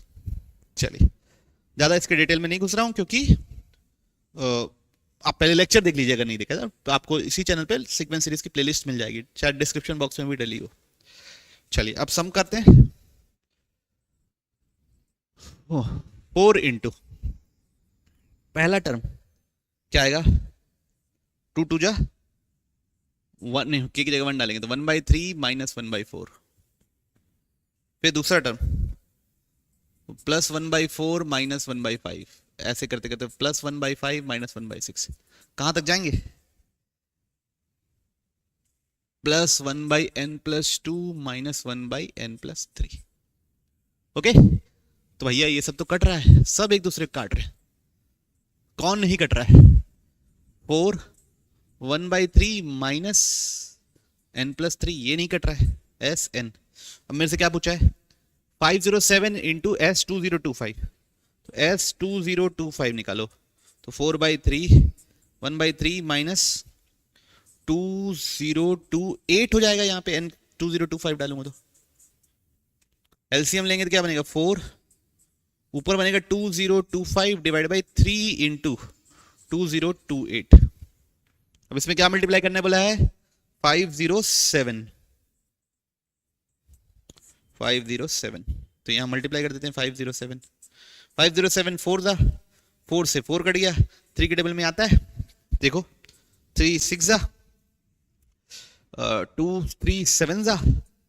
चलिए ज्यादा इसके डिटेल में नहीं घुस रहा हूं, क्योंकि आप पहले लेक्चर देख लीजिए, अगर नहीं देखा तो आपको इसी चैनल पे सीक्वेंस सीरीज की प्लेलिस्ट मिल जाएगी, शायद डिस्क्रिप्शन बॉक्स में भी डली हो। चलिए अब सम करते हैं, 4 इंटू पहला टर्म क्या आएगा 2 2 जा 1, नहीं के की जगह 1 डालेंगे तो 1 बाई 3 माइनस 1 बाई 4, फिर दूसरा term plus 1 by 4 minus 1 by 5, ऐसे करते करते प्लस 1 बाई 5 माइनस 1 बाई 6, कहां तक जाएंगे plus 1 by n plus 2 minus 1 by n plus 3। Okay तो भैया ये सब तो कट रहा है, सब एक दूसरे को काट रहे हैं, कौन नहीं कट रहा है 4 1 बाई 3 माइनस n प्लस 3, ये नहीं कट रहा है Sn। अब मेरे से क्या पूछा है 507 इंटू S2025, तो S2025 निकालो, तो 4 बाई 3 1 बाई 3 माइनस 2028 हो जाएगा, यहाँ पे n 2025 डालूंगा तो एलसीएम लेंगे तो क्या बनेगा 4, ऊपर बनेगा 2025 डिवाइड बाई 3 इंटू 2028। अब इसमें क्या मल्टीप्लाई करने बोला है 507, तो यहां मल्टीप्लाई कर देते हैं 507, 4 दा 4 से 4 कट गया, 3 के टेबल में आता है देखो 3 6 दा 2 3 7 दा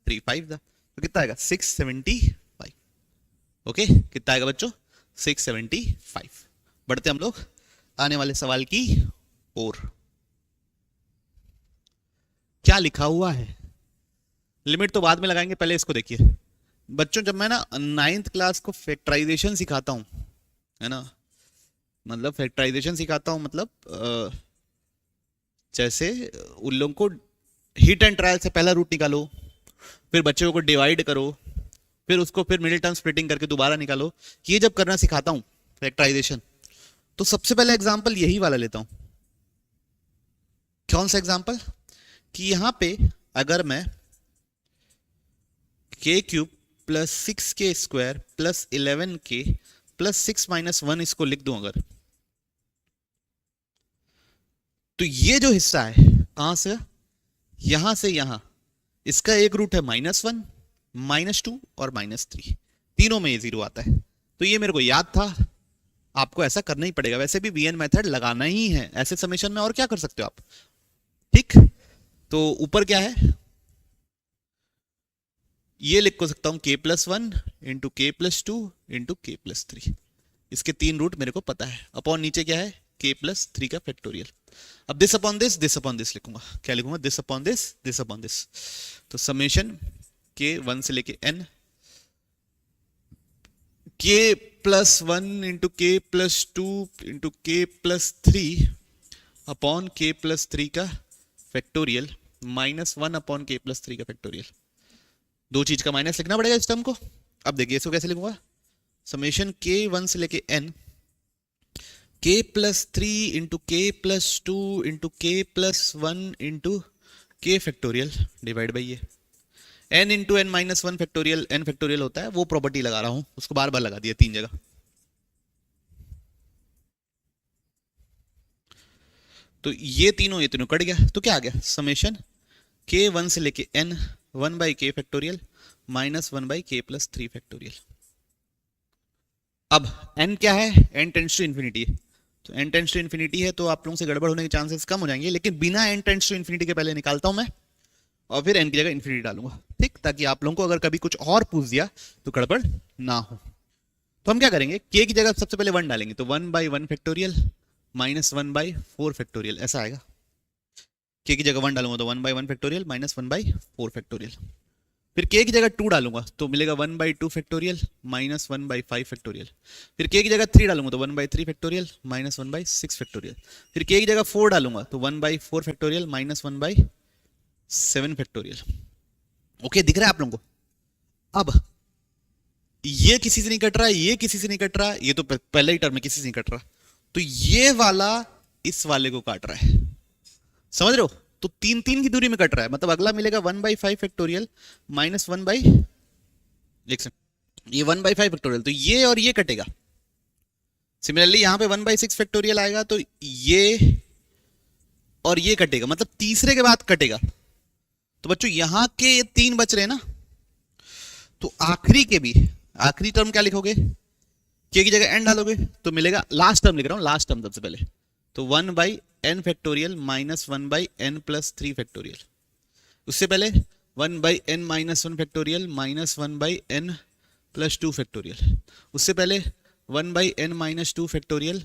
3 5 दा, तो कितना आएगा 675। ओके कितना आएगा बच्चों 675। बढ़ते हम लोग आने वाले सवाल की ओर। क्या लिखा हुआ है, लिमिट तो बाद में लगाएंगे, पहले इसको देखिए बच्चों। जब मैं ना 9th क्लास को फैक्टराइजेशन सिखाता हूं, है ना, मतलब फैक्टराइजेशन सिखाता हूं, मतलब जैसे उन लोगों को हिट एंड ट्रायल से पहला रूट निकालो, फिर बच्चों को डिवाइड करो, फिर उसको फिर मिडिल टर्म स्प्लिटिंग करके दोबारा निकालो, ये जब करना सिखाता हूं फैक्टराइजेशन, तो सबसे पहले एग्जांपल यही वाला लेता हूं। कौन सा एग्जांपल, कि यहां पे अगर मैं k cube plus 6k square plus 11k plus 6 minus 1 इसको लिख दूं अगर, तो ये जो हिस्सा है कहां से यहां, इसका एक रूट है -1, -2 और -3, तीनों में ये 0 आता है। तो ये मेरे को याद था, आपको ऐसा करना ही पड़ेगा, वैसे भी वीएन मेथड लगाना ही है ऐसे समेशन में, और क्या कर सकते हो आप, ठीक। तो ऊपर क्या है, ये लिख को सकता हूं k+1 into k+2 into k+3, इसके 3 रूट मेरे को पता है, अपॉन नीचे क्या है k+3 का फैक्टोरियल। अब दिस अपॉन दिस लिखूंगा, क्या लिखूंगा दिस अपॉन दिस, तो समेशन k1 से लेके n k+1 into k+2 into k+3 upon k+3 का फैक्टोरियल -1 अपॉन k+3 का फैक्टोरियल। दो चीज का माइनस लिखना पड़ेगा इस टर्म को। अब देखिए इसको कैसे लिखूंगा, समेशन k1 से लेके n k+3 into k+2 into k+1 into k factorial divide by ये n into n minus 1 factorial, n factorial होता है, वो प्रॉपर्टी लगा रहा हूं, उसको बार बार लगा दिया 3 जगह। तो ये तीनों कट गया, तो क्या आ गया समेशन k1 से लेके n 1 by k factorial minus 1 by k+3 factorial. अब n क्या है, n टेंड्स टू इन्फिनिटी है, तो n टेंड्स टू इन्फिनिटी है तो आप लोगों से गड़बड़ होने के चांसेस कम हो जाएंगे, लेकिन बिना n टेंड्स टू इन्फिनिटी के पहले निकालता हूं मैं, और फिर n की जगह इन्फिनिटी डालूंगा, ठीक, ताकि आप लोगों को अगर कभी कुछ और पूछ दिया तो गड़बड़ ना हो। तो हम क्या करेंगे, k की जगह सबसे पहले 1 डालेंगे, तो 1 by 1 factorial minus 1 by 4 factorial, ऐसा आएगा। k की जगह 1 डालूंगा तो 1 by 1 factorial minus 1 by 4 factorial. फिर k की जगह 2 डालूंगा तो मिलेगा 1 by 2 factorial minus 1 by 5 factorial. फिर k की जगह 3 डालूंगा तो 1 by 3 factorial minus 1 by 6 factorial. फिर k की जगह 4 डालूंगा तो 1 by 4 factorial minus 1 by 7 factorial. Okay, दिख रहा है आप लोगों को। अब ये किसी से नहीं कट रहा, ये किसी से नहीं कट रहा, ये तो पहले ही टर्म में किसी से नहीं कट रहा, तो ये वाला इस वाले को काट रहा है, समझ रहे हो। तो 3 3 की दूरी में कट रहा है, मतलब अगला मिलेगा 1 बाई 5 फैक्टोरियल माइनस 1 बाई, ये 1 बाई 5 फैक्टोरियल, तो ये और ये कटेगा। सिमिलरली यहां पे 1 बाई 6 फैक्टोरियल आएगा तो ये और ये कटेगा, मतलब तीसरे के बाद कटेगा। तो बच्चों यहां के ये 3 बच रहे हैं ना, तो आखिरी के भी, आखिरी टर्म क्या लिखोगे, k की जगह n डालोगे तो मिलेगा, लास्ट टर्म लिख रहा हूं, लास्ट टर्म सबसे पहले, तो 1 by n factorial minus 1 by n plus 3 factorial. उससे पहले 1 by n minus 1 factorial minus 1 by n plus 2 factorial. उससे पहले 1 by n minus 2 factorial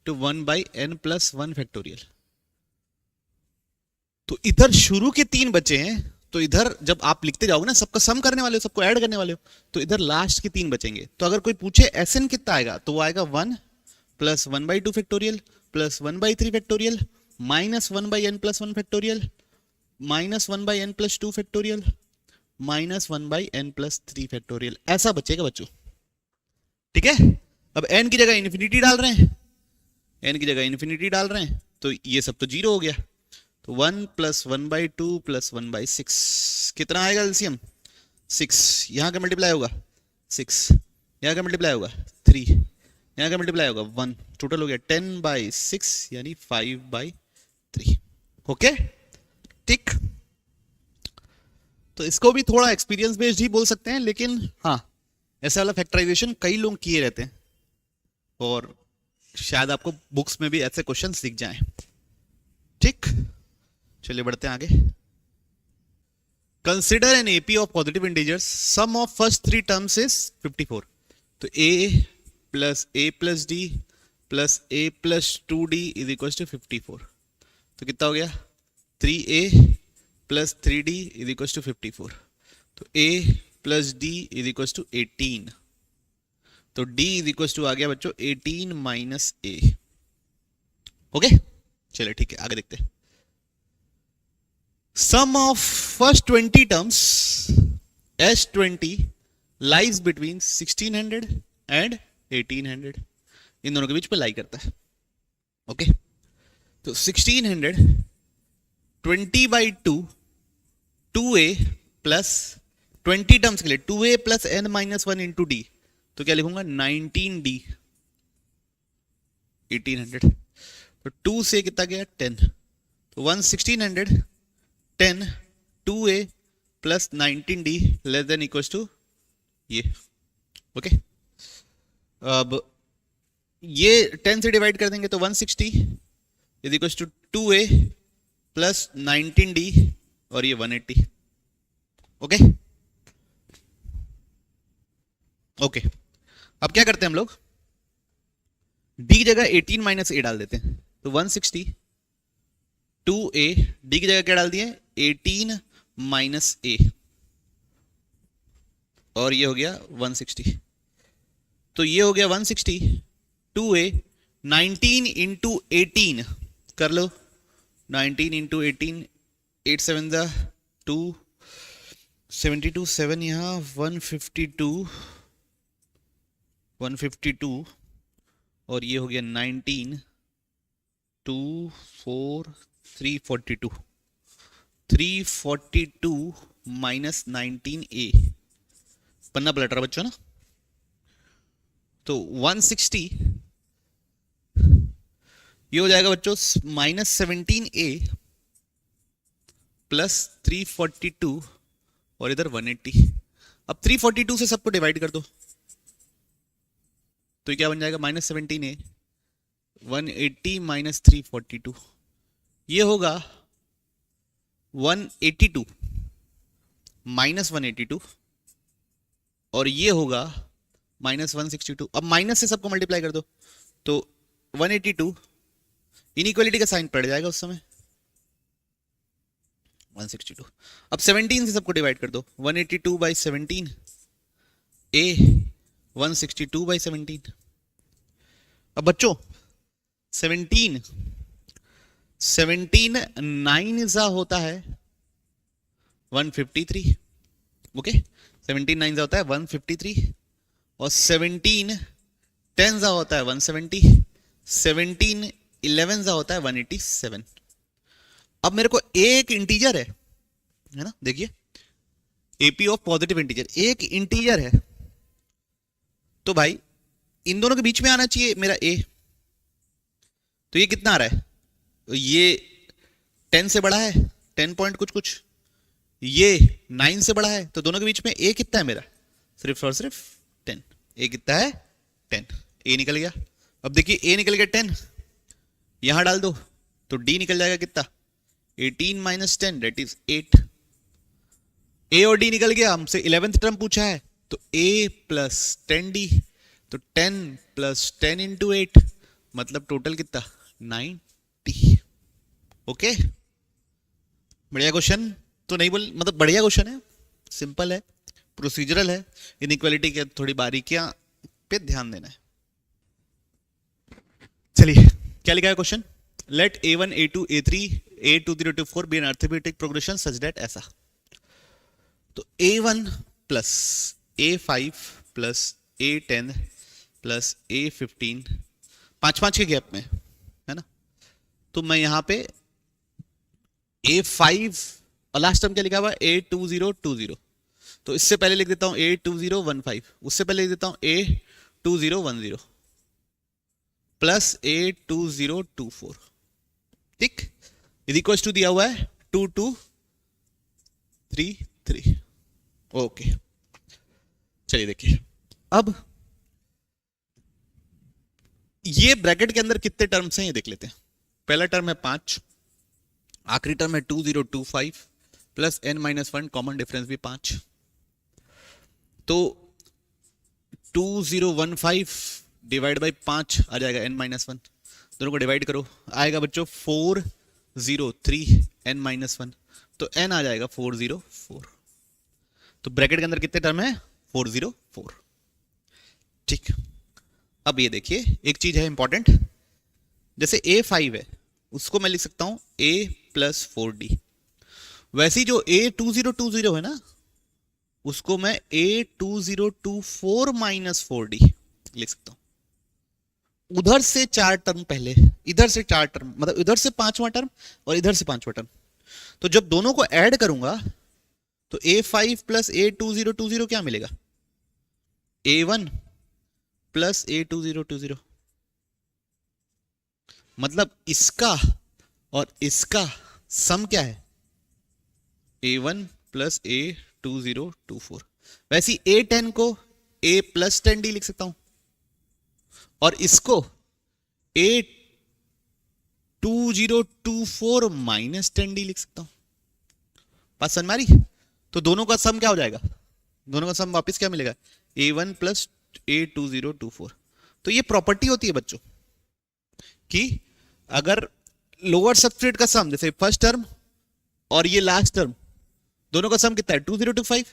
two 1 by n plus 1 factorial. तो इधर शुरू के 3 बचे हैं, तो इधर जब आप लिखते जाओगे ना, सबका सम करने वाले हो, सबको ऐड करने वाले हो, तो इधर लास्ट के 3 बचेंगे। तो अगर कोई पूछे Sn कितना आएगा, तो वो आएगा 1 plus 1 by 2 factorial plus 1 by 3 factorial minus 1 by n plus 1 factorial minus 1 by n plus 2 factorial minus 1 by n plus 3 factorial, ऐसा बचेगा बच्चों, ठीक है। अब n की जगह इन्फिनिटी डाल रहे हैं, n की जगह इन्फिनिटी डाल रहे हैं, तो ये सब तो 0 हो गया। तो 1 प्लस 1/2 प्लस 1/6 कितना आएगा एलसीएम 6। यहाँ का मल्टीप्लाई होगा 6, यहाँ का मल्टीप्लाई होगा 3, यहाँ का मल्टीप्लाई होगा 1, टोटल हो गया 10/6 यानी 5/3। ओके ठीक। तो इसको भी थोड़ा एक्सपीरियंस बेस्ड ही बोल सकते हैं, लेकिन हाँ ऐसा वाला फैक्टराइजेशन कई लोग किए रहते हैं और शायद आपको बुक्स में भी ऐसे क्वेश्चंस दिख जाएं। ठीक, चलिए बढ़ते हैं आगे। Consider an AP of positive integers, sum of first 3 terms is 54। तो a plus d plus a plus 2d is equal to 54। तो कितना हो गया 3a plus 3d is equal to 54। तो a plus d is equal to 18। तो d is equal to आ गया बच्चों 18 माइनस a। ओके चलिए ठीक है आगे देखते हैं। Sum of first 20 terms S20 lies between 1600 and 1800, इन दोनों के बीच पे लाई करता है। ओके तो 1600 20/2 2a प्लस 20 टर्म्स के लिए 2a plus n minus 1 into d, तो क्या लिखूंगा 19d 1800। तो 2 से कितना गया 10, तो 1600 10 2a plus 19d less than equal to ये। ओके अब ये 10 से डिवाइड कर देंगे तो 160 is equal to 2a plus 19d और ये 180। ओके ओके अब क्या करते हैं हम लोग d की जगह 18 माइनस a डाल देते हैं। तो 160 2a d की जगह क्या डाल दिए 18 माइनस a और ये हो गया 160। तो ये हो गया 160 2a 19 इंटू 18 कर लो 19 इंटू 18 8 7 2 72 7 यहाँ 152 और ये हो गया 19 2 4 342 माइनस 19a, पन्ना पलट रहा बच्चों ना। तो 160 ये हो जाएगा बच्चों माइनस 17a प्लस 342 और इधर 180। अब 342 से सबको डिवाइड कर दो तो ये क्या बन जाएगा माइनस 17a 180 माइनस 342, ये होगा 182 माइनस 182 और ये होगा माइनस 162। अब माइनस से सबको मल्टीप्लाई कर दो तो 182 इनइक्वालिटी का साइन पड़ जाएगा उस समय 162। अब 17 से सबको डिवाइड कर दो 182/17 a 162/17। अब बच्चों 17 9 जा होता है 153। ओके 17 9 जा होता है 153 और 17 10 जा होता है 170, 17 11 जा होता है 187। अब मेरे को एक इंटीजर है ना, देखिए एपी ऑफ पॉजिटिव इंटीजर एक इंटीजर है तो भाई इन दोनों के बीच में आना चाहिए मेरा a। तो ये कितना आ रहा है, ये 10 से बड़ा है 10 पॉइंट कुछ, ये 9 से बड़ा है, तो दोनों के बीच में a कितना है मेरा सिर्फ और सिर्फ 10। a कितना है 10, a निकल गया। अब देखिए a निकल गया 10, यहां डाल दो तो d निकल जाएगा कितना 18 माइनस 10 दैट इज 8। a और d निकल गया, हमसे 11th टर्म पूछा है तो a प्लस 10d, तो 10 प्लस 10 इंटू 8 मतलब टोटल कितना 90। ओके बढ़िया क्वेश्चन तो नहीं बोल, मतलब बढ़िया क्वेश्चन है, सिंपल है, प्रोसीजरल है, इनइक्वालिटी के थोड़ी बारीकियां पे ध्यान देना है। चलिए क्या लिखा है question, let a1 a2 a3 a2 to 4 be an arithmetic progression such that ऐसा। तो a1 plus a5 plus a10 plus a15 5 5 के गैप में है ना, तो मैं यहां पे A5 और लास्ट टर्म क्या लिखा हुआ है A2020, तो इससे पहले लिख देता हूं A2015, उससे पहले लिख देता हूं A2010 प्लस A2024, ठीक, इज इक्वल टू दिया हुआ है 2233। ओके, चलिए देखिए अब ये ब्रैकेट के अंदर कितने टर्म्स हैं ये देख लेते हैं। पहला टर्म है 5, आखिरी टर्म है 2025 प्लस n-1, कॉमन डिफरेंस भी 5, तो 2015 डिवाइड बाई 5 आ जाएगा n-1, दोनों को डिवाइड करो, आएगा बच्चों 403 n-1, तो n आ जाएगा 404। तो ब्रैकेट के अंदर कितने टर्म है 404, ठीक। अब ये देखिए एक चीज है इंपॉर्टेंट, जैसे A5 है उसको मैं लिख सकता हूं A प्लस 4D, वैसे ही जो A2020 है ना उसको मैं A2024 माइनस 4D लिख सकता हूं। उधर से 4 टर्म पहले, इधर से 4 टर्म, मतलब इधर से 5वां टर्म और इधर से 5वां टर्म, तो जब दोनों को ऐड करूंगा तो A5 प्लस A2020 क्या मिलेगा A1 प्लस A2020, मतलब इसका और इसका सम क्या है A1 प्लस A2024। वैसे ही A10 को A प्लस 10D लिख सकता हूं और इसको A2024 माइनस 10D लिख सकता हूं। बात समझ में आ रही? तो दोनों का सम क्या हो जाएगा, दोनों का सम वापस क्या मिलेगा A1 प्लस A2024। तो ये प्रॉपर्टी होती है बच्चों कि अगर लोअर सबस्क्रिप्ट का सम, जैसे फर्स्ट टर्म और ये लास्ट टर्म, दोनों का सम कितना है 2025,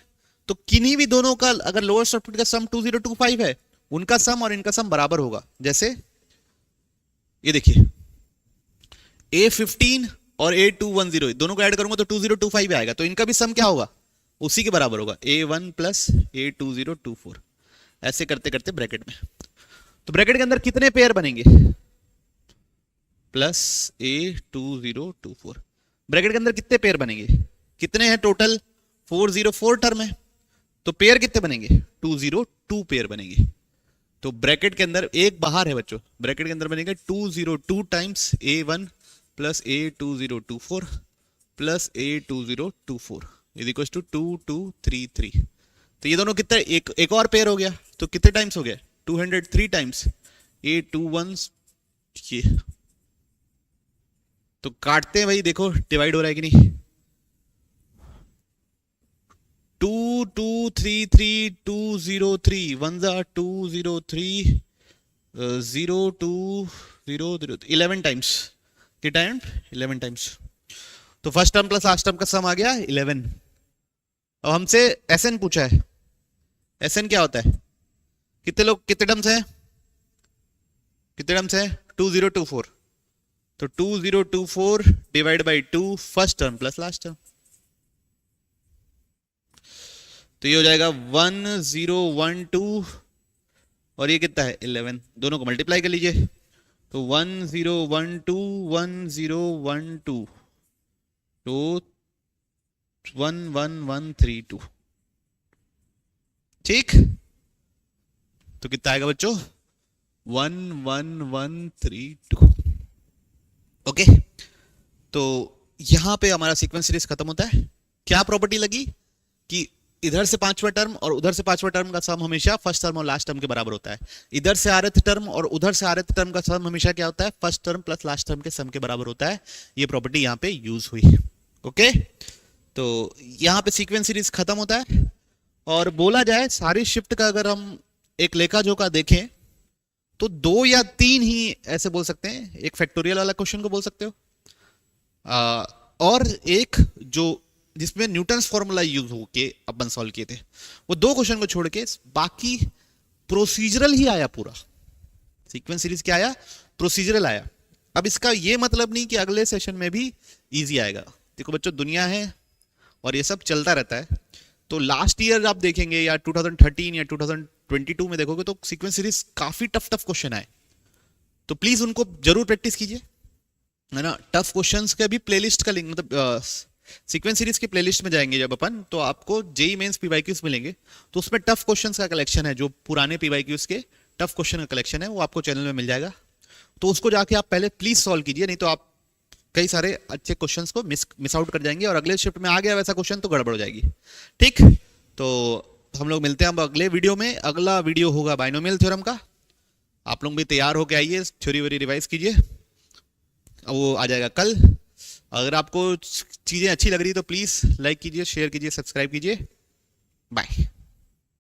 तो किन्हीं भी दोनों का अगर लोअर सबस्क्रिप्ट का सम 2025 है, उनका सम और इनका सम बराबर होगा। जैसे ये देखिए A15 और A210 दोनों को ऐड करूंगा तो 2025 आएगा, तो इनका भी सम क्या होगा उसी के बराबर होगा A1 प्लस A2024। ऐसे करते करते ब्रैकेट में, तो ब्रैकेट के अंदर कितने पेयर बनेंगे प्लस A2024, ब्रैकेट के अंदर कितने पेयर बनेंगे, कितने हैं टोटल 404 टर्म है, तो पेयर कितने बनेंगे 202 पेयर बनेंगे। तो ब्रैकेट के अंदर एक बाहर है बच्चों, ब्रैकेट के अंदर बनेगा 202 times A1 plus A2024 plus A2024 is equal to 2233। तो ये दोनों कितने, एक और पेयर हो गया, तो कितने टाइम्स हो गया 203 टाइम्स A21, ये तो काटते हैं भाई, देखो डिवाइड हो रहा है कि नहीं, 2233203 1 203 0200 11 टाइम्स, कितना टाइम 11 टाइम्स। तो first term plus last term का सम आ गया 11। अब हमसे SN पूछा है, SN क्या होता है, कितने लोग कितने टर्म्स हैं, कितने टर्म्स हैं 2024, तो 2024 divide by 2 first term plus last term, तो ये हो जाएगा 1012 और ये कितना है 11, दोनों को मल्टीप्लाई कर लीजिए, तो 1012 तो 11132, ठीक। तो कितना आएगा बच्चों 11132। ओके, तो यहां पे हमारा सीक्वेंस सीरीज खत्म होता है। क्या प्रॉपर्टी लगी कि इधर से 5वां टर्म और उधर से 5वां टर्म का सम हमेशा फर्स्ट टर्म और लास्ट टर्म के बराबर होता है। इधर से आरथ टर्म और उधर से आरथ टर्म का सम हमेशा क्या होता है first term plus last term के सम के बराबर होता है। ये प्रॉपर्टी यहां पे यूज हुई। ओके, तो यहां पे सीक्वेंस सीरीज खत्म होता है। और बोला जाए सारी शिफ्ट का अगर हम एक लेखा जोखा देखें तो 2 या 3 ही ऐसे बोल सकते हैं। एक फैक्टोरियल वाला क्वेश्चन को बोल सकते हो, और एक जो जिसमें न्यूटन्स फॉर्मूला यूज होके अपन सॉल्व किए थे, वो 2 क्वेश्चन को छोड़ के बाकी प्रोसीजरल ही आया पूरा। सीक्वेंस सीरीज क्या आया, प्रोसीजरल आया। अब इसका ये मतलब नहीं कि अगले सेशन में भी इजी आएगा। देखो बच्चों, दुनिया है और ये सब चलता रहता है। तो लास्ट ईयर आप देखेंगे या 2013 या 2022 में देखोगे तो सीक्वेंस सीरीज काफी टफ क्वेश्चन आए, तो प्लीज उनको जरूर प्रैक्टिस कीजिए। है ना। टफ क्वेश्चंस के भी प्लेलिस्ट का लिंक, मतलब सीक्वेंस सीरीज की प्लेलिस्ट में जाएंगे जब अपन, तो आपको जेई मेंस पीवाईक्यूज मिलेंगे, तो उसमें टफ क्वेश्चंस का कलेक्शन है, जो पुराने पीवाईक्यूज के टफ क्वेश्चन का कलेक्शन है, वो आपको चैनल में मिल जाएगा। तो उसको जाके आप पहले प्लीज सॉल्व कीजिए, नहीं तो आप कई सारे अच्छे क्वेश्चंस को मिस आउट कर जाएंगे, और अगले शिफ्ट में आ गया वैसा क्वेश्चन तो गड़बड़ हो जाएगी। ठीक, तो हम लोग मिलते हैं अब अगले वीडियो में। अगला वीडियो होगा बाइनोमियल थ्योरम का। आप लोग भी तैयार होके आइए, थ्योरी वरी रिवाइज कीजिए, वो आ जाएगा कल। अगर आपको चीज़ें अच्छी लग रही तो प्लीज़ लाइक कीजिए, शेयर कीजिए, सब्सक्राइब कीजिए। बाय।